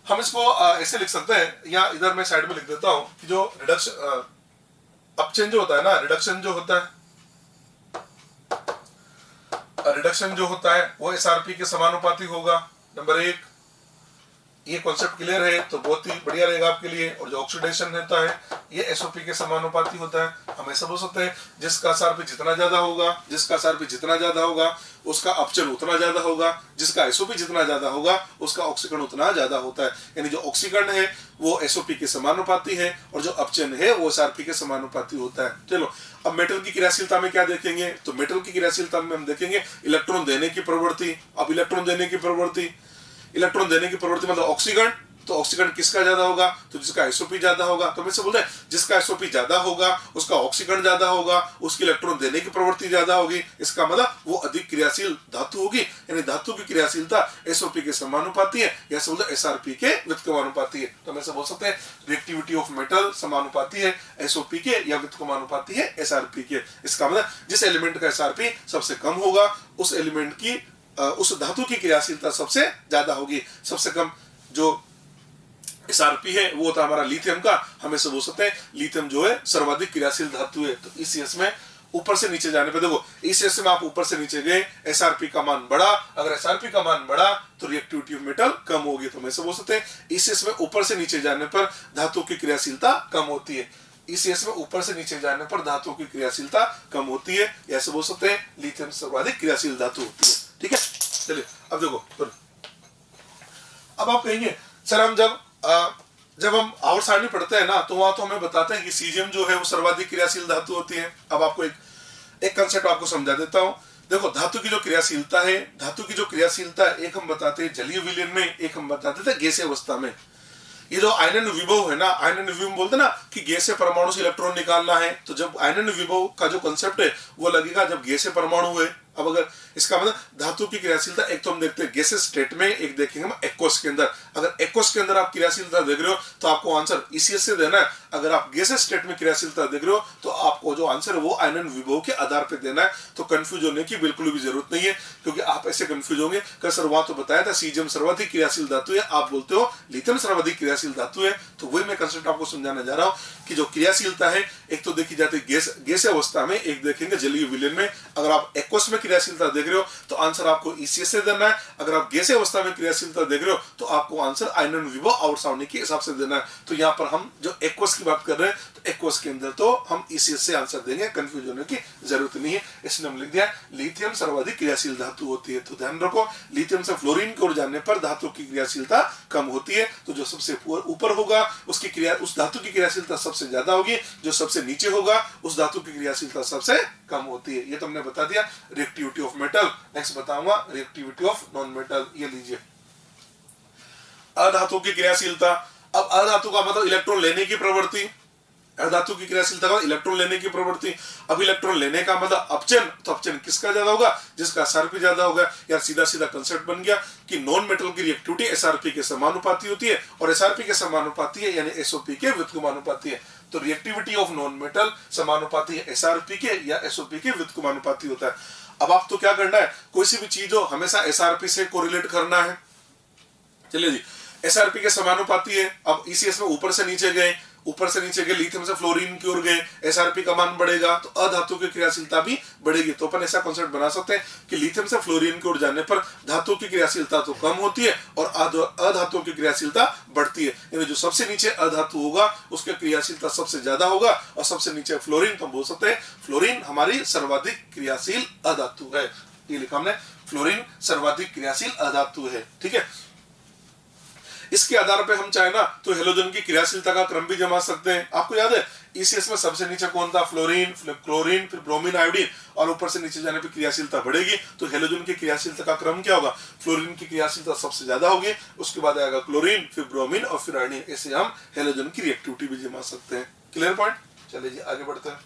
S1: हम इसको ऐसे लिख सकते हैं, या इधर मैं साइड में लिख देता हूं कि जो रिडक्शन अपचेंज होता है ना, रिडक्शन जो होता है वो SRP के समानुपाती होगा। नंबर 1, ये कॉन्सेप्ट क्लियर है तो बहुत ही बढ़िया रहेगा आपके लिए। और जो ऑक्सीडेशन रहता है ये SOP के समानुपाती होता है। हम ऐसा बोल सकते हैं जिसका SRP जितना ज्यादा होगा उसका अपचयन उतना ज्यादा होगा, जिसका SOP जितना ज्यादा होगा उसका ऑक्सीकरण उतना ज्यादा होता है। यानी जो ऑक्सीकरण है वो SOP के समानुपाती है और जो अपचयन है वो SRP के समानुपाती होता है। चलो अब मेटल की क्रियाशीलता में क्या देखेंगे, तो मेटल की क्रियाशीलता में हम देखेंगे इलेक्ट्रॉन देने की प्रवृत्ति। अब इलेक्ट्रॉन देने की प्रवृत्ति इलेक्ट्रॉन देने की प्रवृत्ति मतलब ऑक्सीकरण, तो ऑक्सीकरण किसका ज्यादा होगा, तो जिसका एसओपी ज्यादा होगा। तो मैं से बोलते हैं जिसका एसओपी ज्यादा होगा उसका ऑक्सीकरण ज्यादा होगा, उसकी इलेक्ट्रॉन देने की प्रवृत्ति ज्यादा होगी, इसका मतलब वो अधिक क्रियाशील धातु होगी, यानी धातु की क्रियाशीलता एसओपी के समानुपाती है, या से बोलते एसआरपी के व्युत्क्रमानुपाती है। तो मैं से बोल सकते हैं रिएक्टिविटी ऑफ मेटल समानुपाती है एसओपी के या व्युत्क्रमानुपाती है एसआरपी के। इसका मतलब जिस एलिमेंट का एसआरपी सबसे कम होगा उस एलिमेंट की उस धातु की क्रियाशीलता सबसे ज्यादा होगी। सबसे कम जो एसआरपी है वो होता है हमारा लिथियम का, हमें से बोल सकते हैं लिथियम जो है सर्वाधिक क्रियाशील धातु है। तो ईसीएस में ऊपर से नीचे जाने पे देखो, ईसीएस में आप ऊपर से नीचे गए एसआरपी का मान बढ़ा, अगर एसआरपी का मान बढ़ा तो रिएक्टिविटी ऑफ मेटल कम होगी। तो मैं से बोल सकते हैं ईसीएस में ऊपर से नीचे जाने पर धातु की क्रियाशीलता कम होती है। ईसीएस में ऊपर से नीचे जाने पर धातु की क्रियाशीलता कम होती है, ऐसे बोल सकते हैं लिथियम सर्वाधिक क्रियाशील धातु होती है। ठीक है, चलिए अब देखो, अब आप कहेंगे सर हम जब हम आवर्त सारणी पढ़ते हैं ना तो वहां तो हमें बताते हैं कि सीजियम जो है वो सर्वाधिक क्रियाशील धातु होती है। अब आपको एक कंसेप्ट आपको समझा देता हूं। देखो धातु की जो क्रियाशीलता है, धातु की जो क्रियाशीलता है, एक हम बताते हैं जलीय विलयन में, एक हम बताते थे गैसीय अवस्था में। ये जो आयनन विभव है ना, आयनन विभव बोलते ना कि गैसीय परमाणु से इलेक्ट्रॉन निकालना है, तो जब आयनन विभव का जो कंसेप्ट है वो लगेगा जब गैसीय परमाणु है। अब अगर इसका मतलब धातु की क्रियाशीलता एक तो हम देखते हैं गैसीय स्टेट में, एक देखेंगे हम एक्वस के अंदर। अगर एक्वस के अंदर आप क्रियाशीलता देख रहे हो तो आपको आंसर ईसीएस से देना है, अगर आप गैसीय स्टेट में क्रियाशीलता देख रहे हो तो आपको जो आंसर है वो आयनन विभव के आधार पर देना है। तो कंफ्यूज होने की बिल्कुल भी जरूरत नहीं है, क्योंकि आप ऐसे कंफ्यूज होंगे कि सर वहां तो बताया था सीजियम सर्वाधिक क्रियाशील धातु है, आप बोलते हो लिथियम सर्वाधिक क्रियाशील धातु है। तो वही मैं कंसेप्ट आपको समझाने जा रहा हूं कि जो क्रियाशीलता है एक तो देखी जाती है गैसीय अवस्था में, एक देखेंगे जलीय विलयन में। अगर आप एक्वस में क्रियाशीलता देख रहे हो तो आंसर आपको ईसीएस से देना है, अगर आप गैसीय अवस्था में क्रियाशीलता देख रहे हो तो आपको आंसर आयनन विभव आवर्त सारणी के हिसाब से देना है। तो यहाँ पर हम जो एक्वस की बात कर रहे हैं तो एक्वस के अंदर तो हम ईसीएस से आंसर देंगे, कंफ्यूज होने की जरूरत नहीं है। इसने हम लिख दिया लिथियम सर्वाधिक क्रियाशील धातु होती है। तो ध्यान रखो लिथियम से फ्लोरीन की ओर जाने पर धातु की क्रियाशीलता कम होती है, तो जो सबसे ऊपर होगा उसकी क्रिया उस धातु की क्रियाशीलता सबसे ज्यादा होगी, जो सबसे नीचे होगा उस धातु की क्रियाशीलता सबसे कम होती है। ये तो हमने बता दिया रिएक्टिविटी ऑफ मेटल। नेक्स्ट बताऊंगा रिएक्टिविटी ऑफ नॉन मेटल। ये लीजिए अधातु की क्रियाशीलता। अब अधातु का मतलब इलेक्ट्रॉन लेने की प्रवृत्ति, अधातु की क्रियाशीलता का इलेक्ट्रॉन लेने की प्रवृत्ति। अब इलेक्ट्रॉन लेने का मतलब अपचयन, तो अपचयन किसका ज्यादा होगा, जिसका एसआरपी ज्यादा होगा। यार सीधा सीधा कंसेप्ट बन गया कि नॉन मेटल की रिएक्टिविटी एसआरपी के समानुपाती होती है, और एसआरपी के समानुपाती है यानी एसओपी के व्युत्क्रमानुपाती है। तो रिएक्टिविटी ऑफ नॉन मेटल समानुपाती है एसआरपी के या एसओपी के व्युत्क्रमानुपाती होता है। अब आपको क्या करना है, कोई सी भी चीज हो हमेशा एसआरपी से कोरिलेट करना है। चलिए जी, एसआरपी के समानुपाती है। अब ईसीएस में ऊपर से नीचे गए, ऊपर से नीचे गए लिथियम से फ्लोरीन की ओर गए, एसआरपी का मान बढ़ेगा तो अधातु की क्रियाशीलता भी बढ़ेगी। तो अपन ऐसा कॉन्सेप्ट बना सकते हैं कि लिथियम से फ्लोरीन की ओर जाने पर धातु की क्रियाशीलता तो कम होती है और अधातु की क्रियाशीलता बढ़ती है। यानी जो सबसे नीचे अधातु होगा उसकी क्रियाशीलता सबसे ज्यादा होगा, और सबसे नीचे फ्लोरीन, तो हम बोल सकते हैं फ्लोरीन हमारी सर्वाधिक क्रियाशील अधातु है। ये लिखा हमने, फ्लोरीन सर्वाधिक क्रियाशील अधातु है। ठीक है, इसके आधार पे हम चाहे ना तो हेलोजन की क्रियाशीलता का क्रम भी जमा सकते हैं। आपको याद है ईसीएस में सबसे नीचे कौन था, फ्लोरीन, फिर क्लोरीन, फिर ब्रोमीन, आयोडीन, और ऊपर से नीचे जाने पे क्रियाशीलता बढ़ेगी। तो हेलोजन की क्रियाशीलता का क्रम क्या होगा, फ्लोरीन की क्रियाशीलता सबसे ज्यादा होगी, उसके बाद आएगा क्लोरीन, फिर ब्रोमीन और फिर आयोडीन। ऐसे हम हेलोजन की रिएक्टिविटी भी जमा सकते हैं। Clear point. चलिए जी आगे बढ़ते हैं।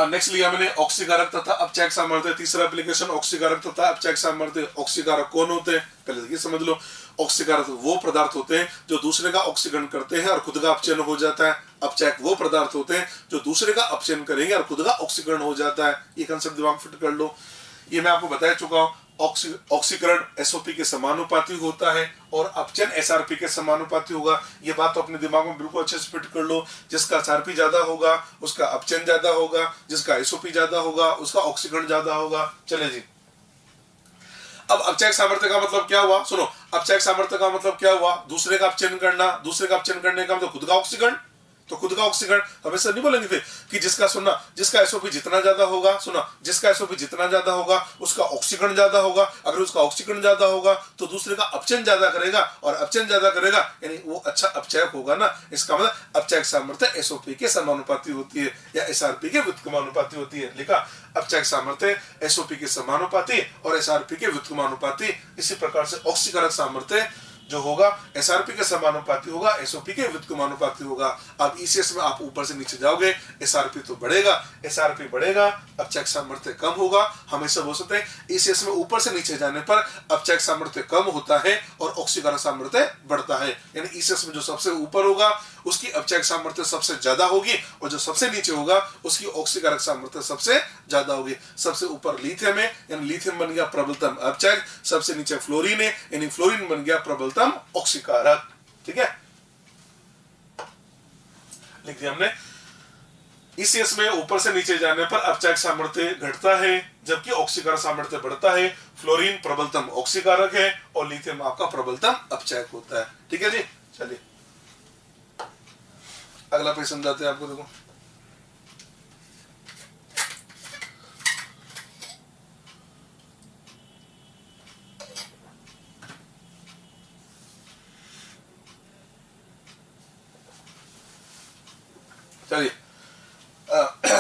S1: नेक्स्ट लिया मैंने ऑक्सीकारक तथा अपचायक सामर्थ्य। तीसरा एप्लीकेशन ऑक्सीकारक तथा अपचायक सामर्थ्य। ऑक्सीकारक कौन होते हैं, पहले ये समझ लो। ऑक्सीकारक वो पदार्थ होते हैं जो दूसरे का ऑक्सीकरण करते हैं और खुद का अपचयन हो जाता है। अपचायक वो पदार्थ होते हैं जो दूसरे का अपचयन करेंगे और खुद का ऑक्सीकरण हो जाता है। ये कंसेप्ट दिमाग फिट कर लो। ये मैं आपको बता चुका हूँ, ऑक्सीकरण एसओपी के समानुपाती होता है और अपचयन एसआरपी के समानुपाती होगा। ये बात तो अपने दिमाग में बिल्कुल अच्छे से फिट कर लो। जिसका एसआरपी ज्यादा होगा उसका अपचयन ज्यादा होगा, जिसका एसओपी ज्यादा होगा उसका ऑक्सीकरण ज्यादा होगा। चले जी, अब अपचायक सामर्थ्य का मतलब क्या हुआ, सुनो। अपचायक सामर्थ्य का मतलब क्या हुआ, दूसरे का अपचयन करना, दूसरे का अपचयन करने का मतलब खुद का ऑक्सीकरण। तो खुद का ऑक्सीकरण हमेशा नहीं बोलेंगे फिर कि जिसका एसओपी जितना ज्यादा होगा, जिसका एसओपी जितना ज्यादा होगा उसका ऑक्सीकरण ज्यादा होगा। अगर उसका ऑक्सीकरण ज्यादा होगा तो दूसरे का अपचयन ज्यादा करेगा, और अपचयन ज्यादा करेगा यानी वो अच्छा अपचयक होगा ना। इसका मतलब अपचयक सामर्थ्य एसओपी के समानुपाती होती है या एसआरपी के व्युत्क्रमानुपाती होती है। लिखा अपचयक सामर्थ्य एसओपी के समानुपाती और एसआरपी के व्युत्क्रमानुपाती। इसी प्रकार से ऑक्सीकारक सामर्थ्य जो होगा एसआरपी के समानुपाती होगा, एसओपी के व्युत्क्रमानुपाती होगा। अब ईसीएस में आप ऊपर से नीचे जाओगे, एसआरपी तो बढ़ेगा, एसआरपी बढ़ेगा, अपचयक सामर्थ्य कम होगा। हमेशा बोल सकते हैं ईसीएस में ऊपर से नीचे जाने पर अपचयक सामर्थ्य कम होता है और ऑक्सीकारक सामर्थ्य बढ़ता है। यानी ईसीएस में जो सबसे ऊपर होगा उसकी अपचयक सामर्थ्य सबसे ज्यादा होगी, और जो सबसे नीचे होगा उसकी ऑक्सीकारक सामर्थ्य सबसे ज्यादा होगी। सबसे ऊपर लिथियम है यानी लिथियम बन गया प्रबलतम अपचयक, सबसे नीचे फ्लोरीन है यानी फ्लोरीन बन गया प्रबलतम ऑक्सीकारक। ठीक है, लिख दिया हमने। ईसीएस में ऊपर से नीचे जाने पर अपचयक सामर्थ्य घटता है जबकि ऑक्सीकारक सामर्थ्य बढ़ता है। फ्लोरीन प्रबलतम ऑक्सीकारक है और लिथियम आपका प्रबलतम अपचयक होता है। ठीक है जी, चलिए अगला पेज समझाते हैं आपको। देखो चलिए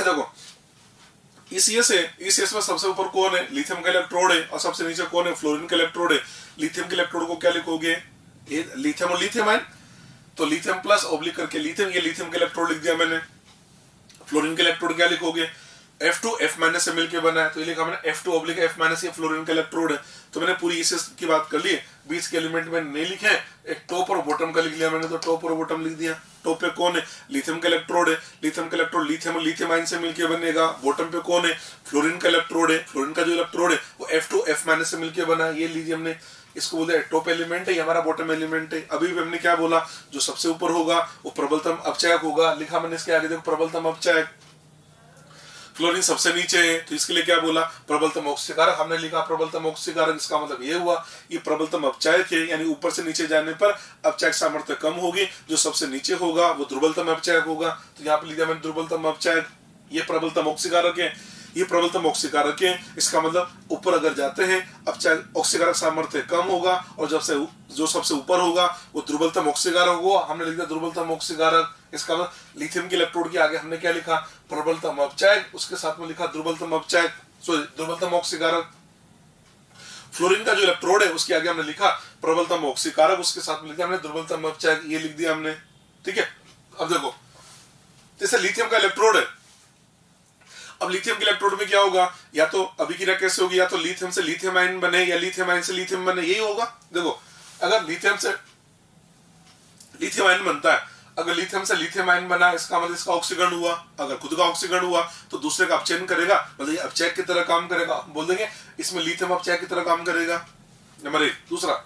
S1: देखो ईसीएस है, ईसीएस में सबसे ऊपर कौन है? लिथियम का इलेक्ट्रोड है, और सबसे नीचे कौन है? फ्लोरीन का इलेक्ट्रोड है। लिथियम के इलेक्ट्रोड को क्या लिखोगे? लिथियम और लिथियम आयन, तो लिथियम प्लस ऑब्लिक करके लिथियम, ये लिथियम का इलेक्ट्रोड लिख दिया मैंने। फ्लोरीन के इलेक्ट्रोड क्या लिखोगे? F2 F- से मिलकर बना है, तो ये लिखा मैंने F2 ऑब्लिक F- ये फ्लोरीन का इलेक्ट्रोड है। तो मैंने पूरी ईसीएस की बात कर ली, बीच के एलिमेंट में नहीं लिखे, एक टॉप और बॉटम का लिख लिया मैंने, तो टॉप और बॉटम लिख दिया। टॉप पे कौन है? लिथियम का इलेक्ट्रोड है, लिथियम का इलेक्ट्रोड लिथियम और लिथियम आयन से मिलकर बनेगा। बॉटम पे कौन है? फ्लोरीन का इलेक्ट्रोड है, फ्लोरीन का जो इलेक्ट्रोड है वो F2 F- से मिलकर बना है, ये लीजिए हमने। इसको बोलते हैं टॉप एलिमेंट है, ये हमारा बॉटम एलिमेंट है। अभी भी हमने क्या बोला? जो सबसे ऊपर होगा वो प्रबलतम अपचयक होगा, लिखा मैंने इसके आगे देखो प्रबलतम अपचयक। फ्लोरीन सबसे नीचे है तो इसके लिए क्या बोला? प्रबलतम ऑक्सीकारक। हमने लिखा प्रबलतम ऑक्सीकारक, इसका मतलब ये हुआ ये प्रबलतम अपचयक है, यानी ऊपर से नीचे जाने पर अपचयक सामर्थ्य कम होगी। जो सबसे नीचे होगा वो दुर्बलतम अपचयक होगा, तो यहाँ पे लिखा मैंने दुर्बलतम अपचयक। ये प्रबलतम ऑक्सीकारक है, ये प्रबलतम ऑक्सीकारक है। इसका मतलब ऊपर अगर जाते हैं अपचयक ऑक्सीकारक सामर्थ्य कम होगा, और जो सबसे ऊपर होगा वो दुर्बलतम ऑक्सीकारक होगा। हमने लिखा दुर्बलतम ऑक्सीकारक। इसका मतलब लिथियम के इलेक्ट्रोड के आगे हमने क्या लिखा? प्रबलतम अपचयक, उसके साथ में लिखा दुर्बलतम अपचयक, सॉरी दुर्बलतम ऑक्सीकारक। फ्लोरीन का जो इलेक्ट्रोड है उसके आगे हमने लिखा प्रबलतम ऑक्सीकारक, उसके साथ में लिखा हमने दुर्बलतम अपचयक, ये लिख दिया हमने। ठीक है, अब देखो जैसे लिथियम का इलेक्ट्रोड है, अब लिथियम के इलेक्ट्रोड में क्या होगा? या तो अभिक्रिया कैसे होगी? या तो लिथियम से लिथियम आयन बने या लिथियम आयन से लिथियम बने, यही होगा। देखो अगर लिथियम से लिथियम आयन बनता है, अगर लिथियम से लिथियम आयन बना, इसका मतलब इसका ऑक्सीकरण हुआ। अगर खुद का ऑक्सीकरण हुआ तो दूसरे का अपचयन करेगा, मतलब ये अपचयक की तरह काम करेगा। बोल देंगे इसमें लिथियम अपचयक की तरह काम करेगा। नंबर 1। दूसरा,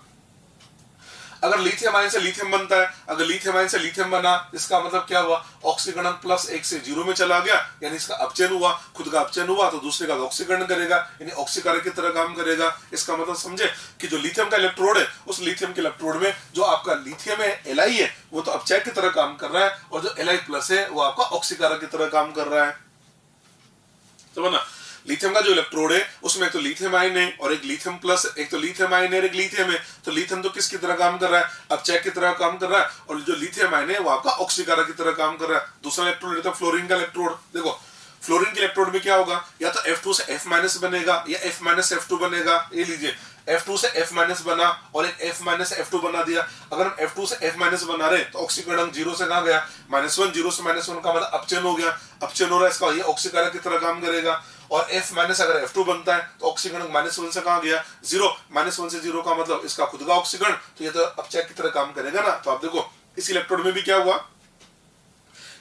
S1: अगर लिथियम आयन से लिथियम बनता है, अगर लिथियम आयन से लिथियम बना, इसका मतलब क्या हुआ? ऑक्सीकरण प्लस 1 से 0 में चला गया, यानी इसका अपचयन हुआ। खुद का अपचयन हुआ तो दूसरे का ऑक्सीकरण करेगा, यानी ऑक्सीकारक की तरह काम करेगा। इसका मतलब समझे कि जो लिथियम का इलेक्ट्रोड है, उस लिथियम के इलेक्ट्रोड में जो आपका लिथियम है Li है, वो तो अपचयक की तरह काम कर रहा है, और जो Li प्लस है वो आपका ऑक्सीकारक की तरह काम कर रहा है। समझ ना? लिथियम का जो इलेक्ट्रोड है उसमें एक तो लिथियम आयन है और एक लिथियम प्लस, एक तो लिथियम आयन है और एक लिथियम है। तो लिथियम तो किसकी तरह काम कर रहा है? अपचयक की तरह काम कर रहा है, और जो लिथियम आयन है वो आपका ऑक्सीकारक की तरह काम कर रहा है। दूसरा इलेक्ट्रोड लेते हैं फ्लोरीन का इलेक्ट्रोड। देखो फ्लोरीन के इलेक्ट्रोड में क्या होगा? या तो F2 से F- बनेगा या F- F2 बनेगा। ये लीजिए F2 से F- बना और एक F- F2 बना दिया। अगर हम F2 से F- बना रहे तो ऑक्सीकरण 0 से कहां गया? -1। 0 से -1 का मतलब अपचयन हो गया, अपचयन हो रहा है, इसका ये ऑक्सीकारक की तरह काम करेगा। और F- अगर F2 बनता है तो ऑक्सीकरण -1 से कहां गया? 0। -1 से 0 का मतलब इसका खुद का ऑक्सीकरण, तो ये तो अपचयक की तरह काम करेगा ना। तो आप देखो इस इलेक्ट्रोड में भी क्या हुआ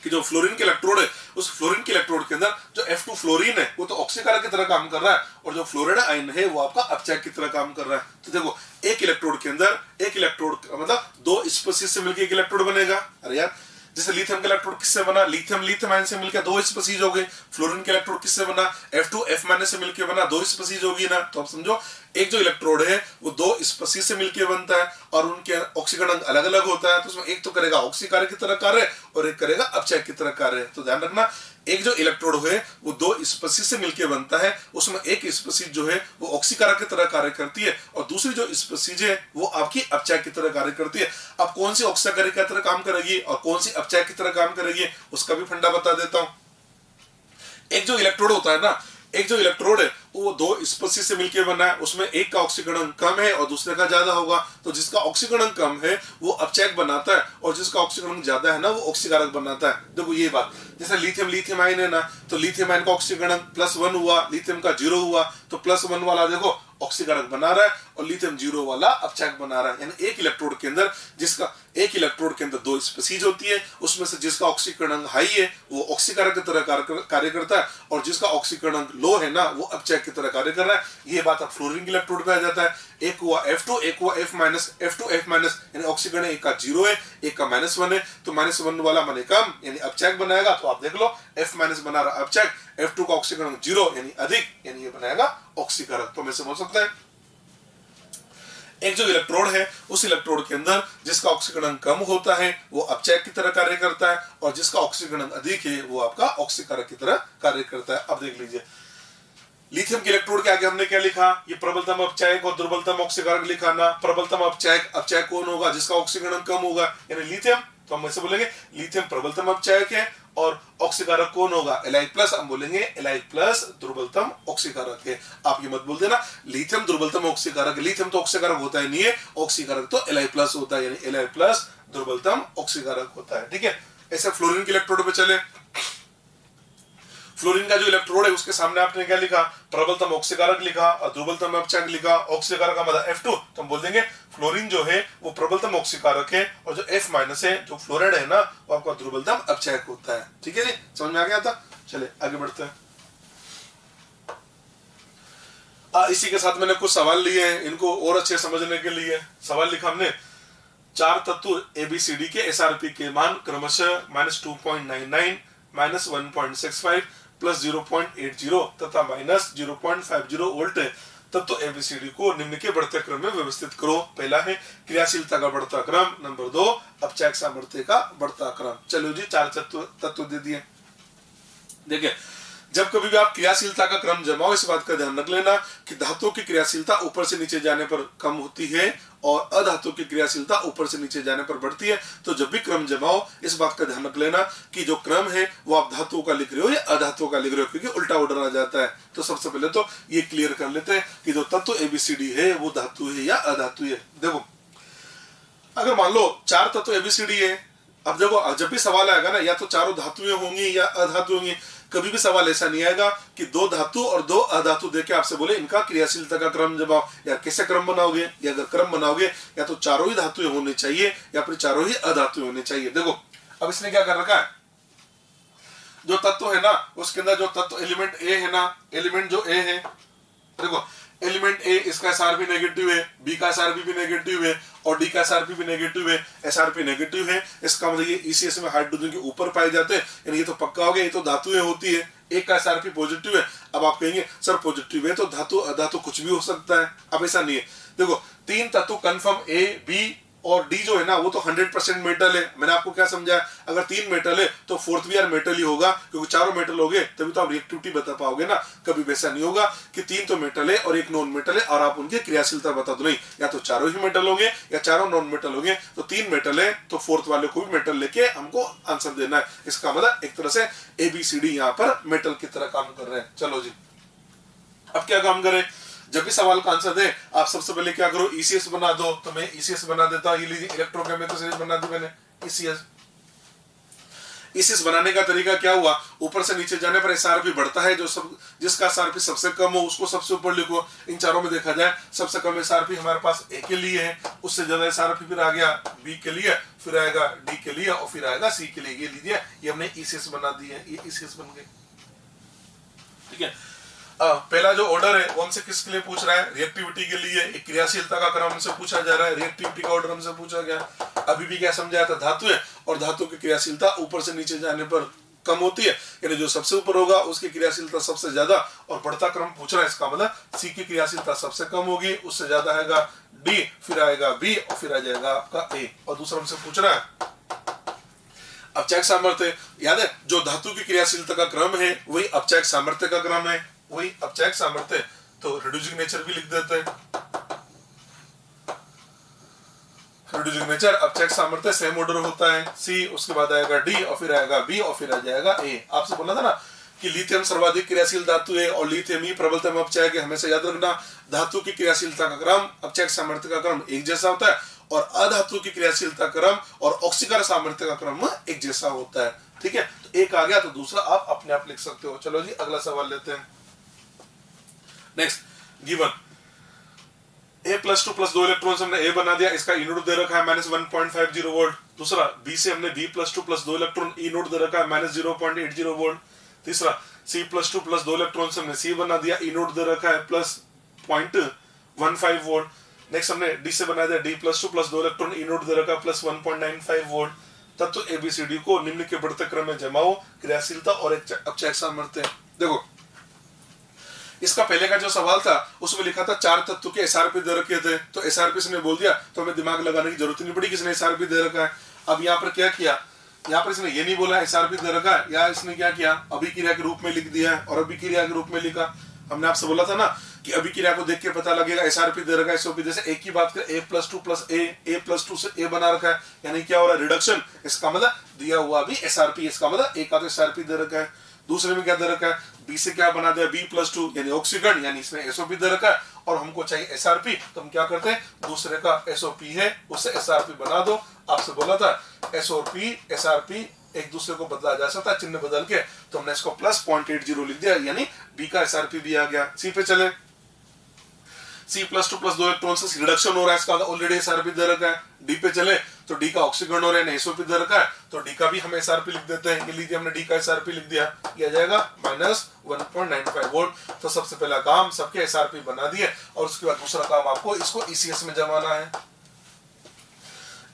S1: कि जो फ्लोरीन के इलेक्ट्रोड है, उस फ्लोरीन के इलेक्ट्रोड के अंदर जो F2 फ्लोरीन है वो तो ऑक्सीकारक की तरह काम कर रहा है, और जो फ्लोराइड आयन है वो आपका अपचयक की तरह काम कर रहा है। तो देखो एक इलेक्ट्रोड के अंदर एक इलेक्ट्रोड मतलब 2 स्पीशीज से मिलकर एक इलेक्ट्रोड बनेगा। अरे यार जैसे लिथियम का इलेक्ट्रोड किससे बना, लिथियम लिथियम आयन से मिलकर 2 स्पीशीज हो गए। फ्लोरीन का इलेक्ट्रोड किससे बना, F2F- से मिलकर बना, 2 स्पीशीज होगी ना। तो आप समझो एक जो इलेक्ट्रोड है वो 2 स्पीशीज से मिलकर बनता है और उनके ऑक्सीकरण अलग अलग होता है। तो उसमें एक तो करेगा ऑक्सीकारक की तरह कार्य और एक करेगा अपचयक की तरह कार्य। तो ध्यान रखना एक जो इलेक्ट्रोड है वो 2 स्पीशीज से मिलकर बनता है, उसमें एक स्पीशीज जो है वो ऑक्सीकारक की तरह कार्य करती है और दूसरी जो स्पीशीज है वो आपकी अपचयक की तरह कार्य करती है। अब कौन सी ऑक्सीकारक की तरह काम करेगी और कौन सी अपचयक की तरह काम करेगी उसका भी फंडा बता देता हूं। एक जो इलेक्ट्रोड होता है ना, एक जो इलेक्ट्रोड है वो 2 स्पीशीज से मिलकर बना है, उसमें एक का ऑक्सीकरण कम है और दूसरे का ज्यादा होगा। तो जिसका ऑक्सीकरण कम है वो अपचयक बनाता है और जिसका ऑक्सीकरण ज्यादा है ना वो ऑक्सीकारक बनाता है। देखो ये बात, जैसे लिथियम लिथियम आयन है ना, तो लिथियम आयन का ऑक्सीकरण +1 हुआ, लिथियम का 0 हुआ, तो +1 वाला देखो ऑक्सीकारक बना रहा है और लिथियम 0 वाला अपचयक बना रहा है। यानी एक इलेक्ट्रोड के अंदर एक इलेक्ट्रोड के अंदर 2 स्पीशीज होती है, उसमें से जिसका ऑक्सीकरण हाई है वो ऑक्सीकारक की तरह कार्य करता है और जिसका ऑक्सीकरण लो है ना वो अपचयक की तरह कार्य कर रहा है। ये बात अब फ्लोरीन के इलेक्ट्रोड पे आ जाता है। एक हुआ F2 एक हुआ F2F- यानी ऑक्सीकरण एक का 0 है एक का -1 है, तो -1 वाला माने कम यानी अपचयक बनाएगा। तो आप देख लो F- बना रहा अपचयक, F2 का ऑक्सीकरण 0 यानी अधिक, यानी ये बनाएगा ऑक्सीकारक। तो मैं समझ सकता है एक जो इलेक्ट्रोड है उस इलेक्ट्रोड के अंदर जिसका ऑक्सीकरण कम होता है वो अपचयक की तरह कार्य करता है और जिसका ऑक्सीकरण अधिक है वो आपका ऑक्सीकारक की तरह कार्य करता है। अब देख लीजिए लिथियम के इलेक्ट्रोड के आगे हमने क्या लिखा, ये प्रबलतम अपचयक और दुर्बलतम ऑक्सीकारक लिखा ना। प्रबलतम अपचयक कौन होगा, जिसका ऑक्सीकरण कम होगा यानी लिथियम। तो हम ऐसे बोलेंगे लिथियम प्रबलतम अपचयक है और ऑक्सीकारक कौन होगा Li+, हम बोलेंगे Li+ दुर्बलतम ऑक्सीकारक है। आप ये मत बोल देना लिथियम दुर्बलतम ऑक्सीकारक, लिथियम तो ऑक्सीकारक होता ही नहीं है, ऑक्सीकारक तो Li+ होता है यानी Li+ दुर्बलतम ऑक्सीकारक होता है। ठीक है, ऐसे फ्लोरीन के इलेक्ट्रोड पे चले। फ्लोरीन का जो इलेक्ट्रोड है उसके सामने आपने क्या लिखा, प्रबलतम ऑक्सीकारक लिखा और दुर्बलतम अपचयक लिखा। ऑक्सीकारक का मतलब F2, तो हम बोल देंगे फ्लोरीन जो है वो प्रबलतम ऑक्सीकारक है और जो F- है जो फ्लोराइड है ना वो आपका दुर्बलतम अपचयक होता है। ठीक है जी, समझ में आ गया था। चले आगे बढ़ते हैं। इसी के साथ मैंने कुछ सवाल लिए हैं, इनको और अच्छे समझने के लिए सवाल लिखा हमने। 4 तत्व ABCD के SRP के मान क्रमशः -2.99, -1.65, +0.80 तथा -0.50 वोल्ट तत्व ABCD को निम्न के बढ़ते क्रम में व्यवस्थित करो। पहला है क्रियाशीलता का बढ़ता क्रम, नंबर 2 अपचयक सामर्थ्य का बढ़ता क्रम। चलो जी 4 तत्व दे दिए। देखिए जब कभी भी आप क्रियाशीलता का क्रम जमाओ इस बात का ध्यान रख लेना कि धातुओं की क्रियाशीलता ऊपर से नीचे जाने पर कम होती है और अधातुओं की क्रियाशीलता ऊपर से नीचे जाने पर बढ़ती है। तो जब भी क्रम जमाओ इस बात का ध्यान रख लेना कि जो क्रम है वो आप धातुओं का लिख रहे हो या अधातुओं का लिख रहे हो, क्योंकि उल्टा ऑर्डर आ जाता है। तो सबसे पहले तो ये क्लियर कर लेते हैं कि जो तत्व ABCD है वो धातु है या अधातु है। देखो अगर मान लो 4 तत्व ABCD है, अब देखो जब भी सवाल आएगा ना या तो चारों धातुएं होंगी या अधातु होंगी, कभी भी सवाल ऐसा नहीं आएगा कि 2 धातु और 2 अधातु देके आपसे बोले इनका क्रियाशीलता का क्रम जमाओ। या कैसे क्रम बनाओगे, या अगर क्रम बनाओगे या तो चारों ही धातुएं होनी चाहिए या फिर चारों ही अधातु होनी चाहिए। देखो अब इसने क्या कर रखा है, जो तत्व है ना उसके अंदर जो तत्व एलिमेंट A है ना, एलिमेंट जो A है, देखो एलिमेंट A इसका SRP नेगेटिव है, B का SRP भी नेगेटिव है और D का SRP भी नेगेटिव है, SRP नेगेटिव है। इसका मतलब ये ECS में हाइड्रोजन के ऊपर पाए जाते हैं, यानी ये तो पक्का हो गया, ये तो धातुएं होती है। एक का SRP पॉजिटिव है। अब आप कहेंगे सर पॉजिटिव है तो धातु अधातु कुछ भी हो सकता है। अब ऐसा नहीं है। देखो 3 तत्व कंफर्म A, B और D जो है ना वो तो 100% मेटल है। मैंने आपको क्या समझाया, अगर 3 मेटल है तो 4th भी यार मेटल ही होगा, क्योंकि चारों मेटल हो गए तभी तो आप रिएक्टिविटी बता पाओगे ना। कभी वैसा नहीं होगा कि 3 तो मेटल है और एक नॉन मेटल है और आप उनकी क्रियाशीलता बता दो, नहीं, या तो चारों ही मेटल होंगे या चारों नॉन मेटल होंगे। तो 3 मेटल है तो 4th वाले को भी मेटल लेके हमको आंसर देना है। इसका मतलब एक तरह से ABCD यहाँ पर मेटल की तरह काम कर रहे हैं। चलो जी अब क्या काम करें, जब भी सवाल का आंसर दे आप सबसे पहले क्या करो, ECS बना दो। तो मैं ECS बना देता हूं। ये लीजिए इलेक्ट्रोकेमिकल सीरीज बना दी मैंने ECS बनाने का तरीका क्या हुआ, ऊपर से नीचे जाने पर SRP बढ़ता है, जो सब जिसका SRP सबसे कम हो उसको सबसे ऊपर लिखो। इन चारों में देखा जाए सबसे कम SRP हमारे पास A के लिए है, उससे ज्यादा SRP फिर आ गया B के लिए, फिर आएगा D के लिए और फिर आएगा C के लिए। ये लीजिए ये हमने ECS बना दी है, ये ECS बन गए। ठीक है, पहला जो ऑर्डर है वो हमसे किसके लिए पूछ रहा है, रिएक्टिविटी के लिए। एक क्रियाशीलता का क्रम हमसे पूछा जा रहा है, रिएक्टिविटी का ऑर्डर हमसे पूछा गया। अभी भी क्या समझाया था, धातु है और धातु की क्रियाशीलता ऊपर से नीचे जाने पर कम होती है, यानी जो सबसे ऊपर होगा उसकी क्रियाशीलता सबसे ज्यादा, और बढ़ता क्रम पूछ रहा है, इसका मतलब सी की क्रियाशीलता सबसे कम होगी, उससे ज्यादा आएगा डी, फिर आएगा बी और फिर आ जाएगा आपका ए। और दूसरा हमसे पूछ रहा है अपचयक सामर्थ्य, याद है जो धातु की क्रियाशीलता का क्रम है वही अपचयक सामर्थ्य का क्रम है, वही अपचयक सामर्थ्य, तो रिड्यूसिंग नेचर भी लिख देते हैं। रिड्यूसिंग नेचर अपचयक सामर्थ्य सेम ऑर्डर होता है, सी, उसके बाद आएगा डी और फिर आएगा बी और फिर आ जाएगा ए। आपसे बोला था ना कि लिथियम सर्वाधिक क्रियाशील धातु है और लिथियम ही प्रबलतम अपचयक है, हमेशा याद रखना धातु की क्रियाशीलता का क्रम अपचयक सामर्थ्य का क्रम एक जैसा होता है और अधातु की क्रियाशीलता क्रम और ऑक्सीकरण सामर्थ्य का क्रम एक जैसा होता है। ठीक है, तो एक आ गया तो दूसरा आप अपने आप लिख सकते हो। चलो जी अगला सवाल लेते हैं। नेक्स्ट गिवन A+2+2 इलेक्ट्रॉन से हमने A बना दिया, इसका E नोड दे रखा है -1.50 वोल्ट। दूसरा B से हमने B+2+2 इलेक्ट्रॉन E नोड दे रखा है -0.80 वोल्ट। तीसरा C+2+2 इलेक्ट्रॉन से हमने C बना दिया, E नोड दे रखा है +0.15 वोल्ट। नेक्स्ट हमने D से बना दिया D+2+2 इलेक्ट्रॉन E नोड दे रखा है +1.95 वोल्ट। तत्व ABCD को निम्न के बढ़ते क्रम में जमाओ, क्रियाशीलता और अपचयक सामर्थ्य। देखो इसका पहले का जो सवाल था उसमें लिखा था 4 तत्व के एसआरपी दे रखे थे, तो एसआरपी इसने बोल दिया तो हमें दिमाग लगाने की जरूरत नहीं पड़ी किसने एसआरपी दे रखा है। अब यहाँ पर क्या किया, यहाँ पर इसने ये नहीं बोला एसआरपी दे रखा है, या इसने क्या किया अभिक्रिया के रूप में लिख दिया है और अभिक्रिया के रूप में लिखा। हमने आपसे बोला था ना कि अभिक्रिया को देख के पता लगेगा एसआरपी दे रखा है एसओपी। जैसे एक की बात करें A+2+A+2 से A बना रखा है, यानी क्या हो रहा है रिडक्शन, इसका मतलब दिया हुआ भी एसआरपी, इसका मतलब एक का तो एसआरपी दे रखा है। दूसरे में क्या दे रखा है B से क्या बना दिया B+2 यानी ऑक्सीकरण, यानी इसमें एसओपी दे रखा है और हमको चाहिए एसआरपी, तो हम क्या करते हैं दूसरे का एसओपी है उससे एसआरपी बना दो। आपसे बोला था एसओपी एसआरपी एक दूसरे को बदला जा सकता है चिन्ह बदल के, तो हमने इसको +0.80 लिख दिया, यानी B का एसआरपी भी आ गया। सी पे चले, C+2+2 इलेक्ट्रॉन से रिडक्शन हो रहा है, इसका ऑलरेडी एसआरपी दे रखा है। डी पे चले तो डी का ऑक्सीकरण हो रहा है, एसओपी दे रखा है, तो डी का भी हम एसआरपी लिख देते हैं। ये लीजिए हमने डी का एसआरपी लिख दिया, ये आ जाएगा -1.95 वोल्ट। तो सबसे पहला काम सबके एसआरपी बना दिए और उसके बाद दूसरा काम आपको इसको ईसीएस में जमाना है।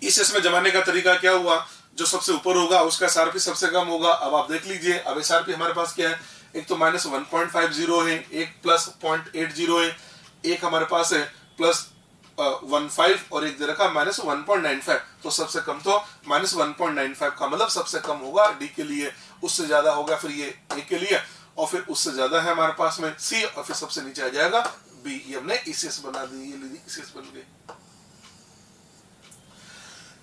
S1: ईसीएस में जमाने का तरीका क्या हुआ, जो सबसे ऊपर होगा उसका एसआरपी सबसे कम होगा। अब आप देख लीजिए, अब एसआरपी हमारे पास क्या है, एक तो -1.50 है, एक +0.80 है, एक हमारे पास है +15 और एक दे रखा -1.95, तो सबसे कम तो -1.95 का मतलब सबसे कम होगा डी के लिए, उससे ज्यादा होगा फिर ये ए के लिए, और फिर उससे ज्यादा है हमारे पास में सी, और फिर सबसे नीचे आ जाएगा बी। ये हमने ईसीएस बना दी, ये लीजिए ईसीएस बन गई।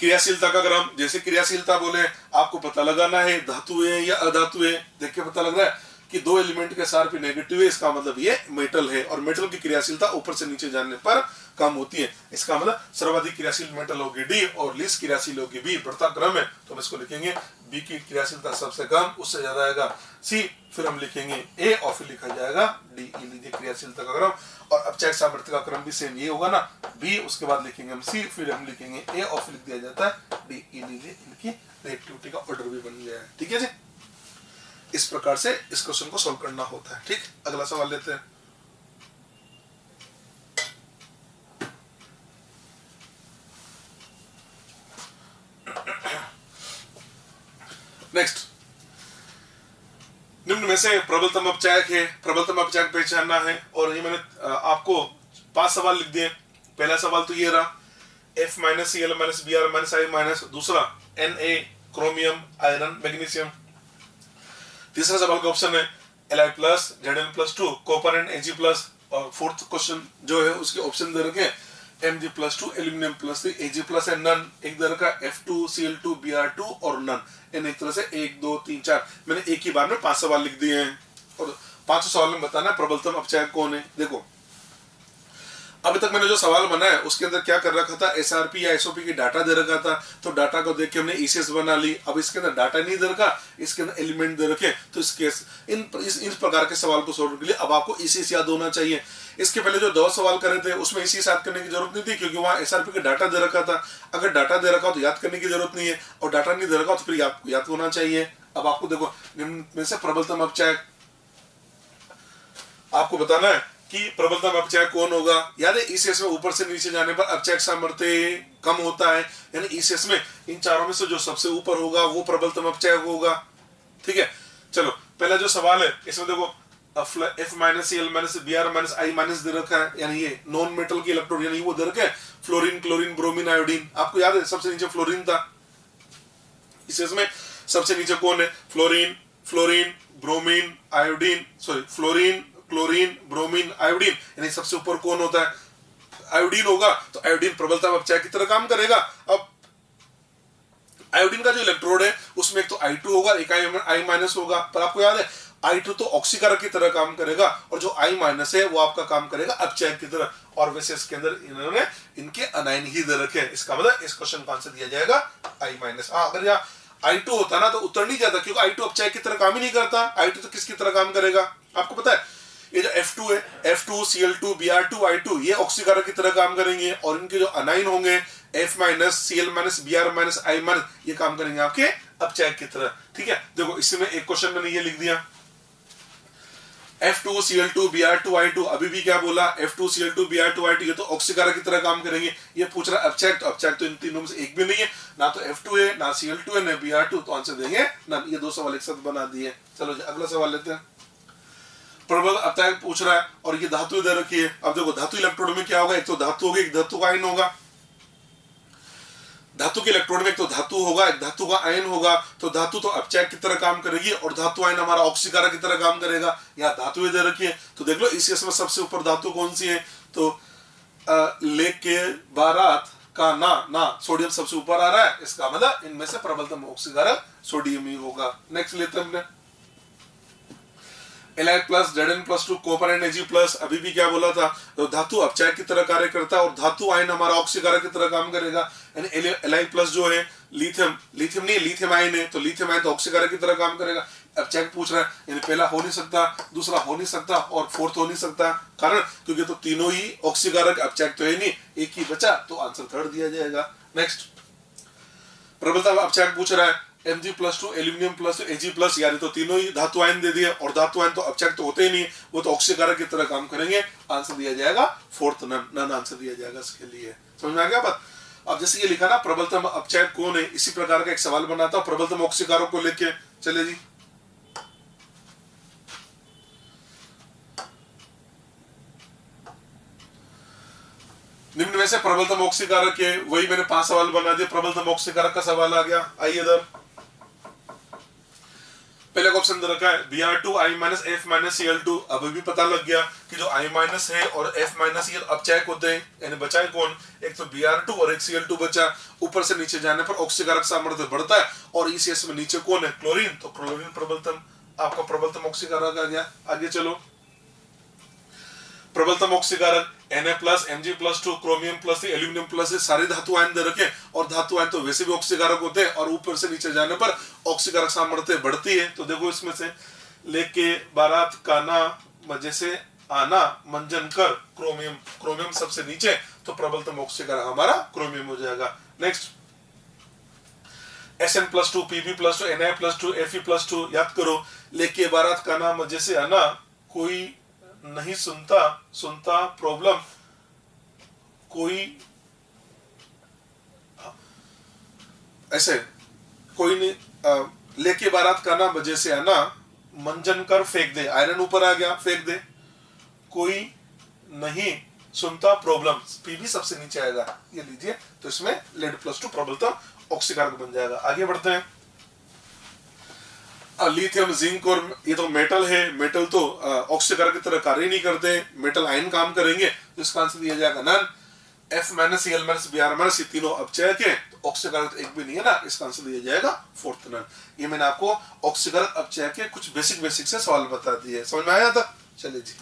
S1: क्रियाशीलता का क्रम, जैसे क्रियाशीलता बोले आपको पता लगाना है धातु है या अधातु है, देख के पता लग रहा है कि दो एलिमेंट के एसआरपी नेगेटिव है, इसका मतलब ये मेटल है और मेटल की क्रियाशीलता ऊपर से नीचे जाने पर कम होती है, इसका मतलब सर्वाधिक क्रियाशील मेटल होगी डी और लीस्ट क्रियाशील होगी बी। बढ़ता क्रम है तो हम इसको लिखेंगे बी की क्रियाशीलता सबसे कम, उससे ज्यादा आएगा सी, फिर हम लिखेंगे ए और फिर लिखा जाएगा डी। ये लीजिए क्रियाशीलता का क्रम, और अपचयक सामर्थ्य का क्रम भी सेम ये होगा ना, बी उसके बाद लिखेंगे हम सी, फिर हम लिखेंगे ए और फिर लिख दिया जाता है डी। ये लीजिए इनकी रिएक्टिविटी का ऑर्डर भी बन गया है। ठीक है जी, इस प्रकार से इस क्वेश्चन को सॉल्व करना होता है। ठीक, अगला सवाल लेते हैं। नेक्स्ट, निम्न में से प्रबलतम अपचयक है, प्रबलतम अपचयक पहचानना है, और ये मैंने आपको 5 सवाल लिख दिए। पहला सवाल तो ये रहा F- Cl- Br- I-, दूसरा Na क्रोमियम आयरन मैग्नीशियम। तीसरा सवाल का ऑप्शन है Li+, Zn+2 copper and Ag+, और फोर्थ क्वेश्चन जो है उसके ऑप्शन दे रखे Mg+2 एल्यूमिनियम +3 Ag+ है नन, एक दे रखा F2 Cl2 Br2 और नन। इन एक तरह से 1 2 3 4 मैंने एक ही बार में 5 सवाल लिख दिए हैं और 5 सवाल में बताना है प्रबलतम अपचयक कौन है। देखो अभी तक मैंने जो सवाल बनाया उसके अंदर क्या कर रखा था, एसआरपी या एसओपी की डाटा दे रखा था, तो डाटा को देख के हमने ईसीएस बना ली। अब इसके अंदर डाटा नहीं दे रखा, इसके अंदर एलिमेंट दे रखे, तो इसके इन प्रकार के सवाल को सोल्व के लिए अब आपको ईसीएस याद होना चाहिए। इसके पहले जो 2 सवाल करे थे उसमें ईसीएस याद करने की जरूरत नहीं थी, क्योंकि वहां एसआरपी का डाटा दे रखा था। अगर डाटा दे रखा हो तो याद करने की जरूरत नहीं है, और डाटा नहीं दे रखा हो तो फिर याद होना चाहिए। अब आपको देखो निम्न में से प्रबलतम अपचयक आपको बताना है कि प्रबलतम अपचय कौन होगा। याद है ईसीएस में ऊपर से नीचे जाने पर अपचय सामर्थ्य कम होता है, यानी ईसीएस में इन चारों में से जो सबसे ऊपर होगा वो प्रबलतम अपचय होगा। ठीक है, चलो पहला जो सवाल है इसमें देखो F minus Cl minus Br minus I minus दे रखा है, यानी ये नॉन मेटल की इलेक्ट्रोड, यानी वो दे रखे है फ्लोरीन, क्लोरीन, ब्रोमीन, आयोडीन। आपको याद है सबसे नीचे फ्लोरीन था, इसमें सबसे नीचे कौन है, fluorine, fluorine, bromine, iodine, sorry fluorine, chlorine, bromine, iodine, यानी सबसे ऊपर कौन होता है, आयोडीन होगा। तो आयोडीन प्रबलता अपचय की तरह काम करेगा। अब आयोडीन का जो इलेक्ट्रोड है उसमें एक तो I2 होगा, एक I माइनस होगा, पर आपको याद है I2 तो ऑक्सीकारक की तरह काम करेगा और जो I माइनस है वो आपका काम करेगा अपचय की तरह। और वैसे इसके अंदर इन्होंने इनके अनायन ही दे रखे हैं, इसका मतलब इस क्वेश्चन का आंसर दिया जाएगा I माइनस। अगर यहाँ I2 होता ना तो उत्तर नहीं जाता, क्योंकि I2 अपचय की तरह काम ही नहीं करता। I2 तो किसकी तरह काम करेगा, आपको पता है ये जो F2 है, F2, Cl2, Br2, I2, ये ऑक्सीकारक की तरह काम करेंगे और इनके जो अनाइन होंगे F minus, Cl minus, Br minus, I minus, ये काम करेंगे आपके अपचय की तरह। ठीक है, देखो इसमें एक क्वेश्चन मैंने ये लिख दिया F2, Cl2, Br2, I2, अभी भी क्या बोला F2, Cl2, Br2, I2, ये तो ऑक्सीकारक की तरह काम करेंगे। ये पूछ रहा अपचय, तो अपचय तो इन तीनों में से एक भी नहीं है, ना तो F2 है, ना Cl2 है, ना Br2, तो आंसर देंगे ना। ये दो सवाल एक साथ बना दिए। चलो अगला सवाल लेते हैं। प्रबल अपचय पूछ रहा है और ये धातु दे रखी है। अब देखो धातु इलेक्ट्रोड में क्या होगा, एक तो धातु होगी, एक धातु का आयन होगा। धातु के इलेक्ट्रोड में एक तो धातु होगा, एक धातु का आयन होगा। तो धातु तो अपचय की तरह काम करेगी और धातु आयन हमारा ऑक्सीकारक की तरह काम करेगा। यहाँ धातु दे रखी है, तो देख लो ईसीएस में सबसे ऊपर धातु कौन सी है, तो लेक के बारात का ना सोडियम सबसे ऊपर आ रहा है, इसका मतलब इनमें से प्रबलतम ऑक्सीकारक सोडियम ही होगा। नेक्स्ट लेते हैं हमने Li plus Zn plus 2 copper and Ag plus. अभी भी क्या बोला था, तो धातु अपचय की तरह कार्य करता है और धातु आयन हमारा ऑक्सीकारक की तरह काम करेगा। यानी Li प्लस जो है लिथियम, लिथियम नहीं लिथियम आयन है, तो लिथियम आयन तो ऑक्सीकारक की तरह काम करेगा। अपचय पूछ रहा है, यानी पहला हो नहीं सकता, दूसरा हो नहीं सकता और फोर्थ हो नहीं सकता, कारण क्योंकि तो तीनों ही ऑक्सीकारक, अपचय तो है नहीं, एक ही बचा, तो आंसर थर्ड दिया जाएगा। नेक्स्ट प्रबलता अपचय पूछ रहा है Mg plus 2 aluminium plus Ag plus, यानी तो तीनों ही धातु आयन दे दिए और धातु आयन तो अपचय तो होते ही नहीं, वो तो ऑक्सीकारक की तरह काम करेंगे। आंसर दिया जाएगा फोर्थ, नन आंसर दिया जाएगा इसके लिए। समझ में आ गया बात। अब जैसे ये लिखा ना प्रबलतम अपचय कौन है, इसी प्रकार का एक सवाल बनाता प्रबलतम ऑक्सीकारक को लेके। चले जी, निम्न में से प्रबलतम ऑक्सीकारक है, वही मैंने 5 सवाल बना दिए। प्रबलतम ऑक्सीकारक का सवाल आ गया, आइए इधर। पहले का ऑप्शन दे रखा है Br2, I minus, F minus, Cl2। अभी भी पता लग गया कि जो I माइनस है और F माइनस ये अपचय होते हैं, यानी बचा है कौन, एक तो Br2 और एक Cl2 बचा। ऊपर से नीचे जाने पर ऑक्सीकारक सामर्थ्य बढ़ता है और ईसीएस में नीचे कौन है, क्लोरीन, तो क्लोरीन प्रबलतम, आपका प्रबलतम ऑक्सीकारक आ गया। आगे चलो, प्रबलतम ऑक्सीकारक Na plus, Mg plus 2, chromium plus, aluminium plus, सारे धातु आयन दे रखे और धातु आयन तो वैसे भी ऑक्सीकारक होते हैं और ऊपर से नीचे जाने पर ऑक्सीकारक सामर्थ्य बढ़ती है। तो देखो इसमें से लेके बारात का ना मजे से आना मंजन कर क्रोमियम, क्रोमियम सबसे नीचे, तो प्रबलतम ऑक्सीकारक हमारा क्रोमियम हो जाएगा। Next Sn plus 2, Pb plus 2, Na plus 2, Fe plus 2। याद करो, लेके बारात का ना मजे से आना, कोई नहीं सुनता प्रॉब्लम, कोई ऐसे कोई नहीं, लेके बारात का ना वजह से आना मंजन कर फेंक दे, आयरन ऊपर आ गया फेंक दे, कोई नहीं सुनता प्रॉब्लम, पीबी सबसे नीचे आएगा, ये लीजिए। तो इसमें लेड प्लस 2 प्रबलतम ऑक्सीकारक बन जाएगा। आगे बढ़ते हैं। लिथियम, जिंक और ये तो मेटल है, मेटल तो ऑक्सीकारक की तरह कार्य नहीं करते, मेटल आयन काम करेंगे, तो इसका आंसर दिया जाएगा none. F minus, Cl minus, Br minus, ये तीनों अपचय के, तो ऑक्सीकारक तो एक भी नहीं है ना, इसका आंसर दिया जाएगा फोर्थ नन। ये मैंने आपको ऑक्सीकारक अपचय के कुछ बेसिक से सवाल बता दिए, समझ में आया था। चलिए जी।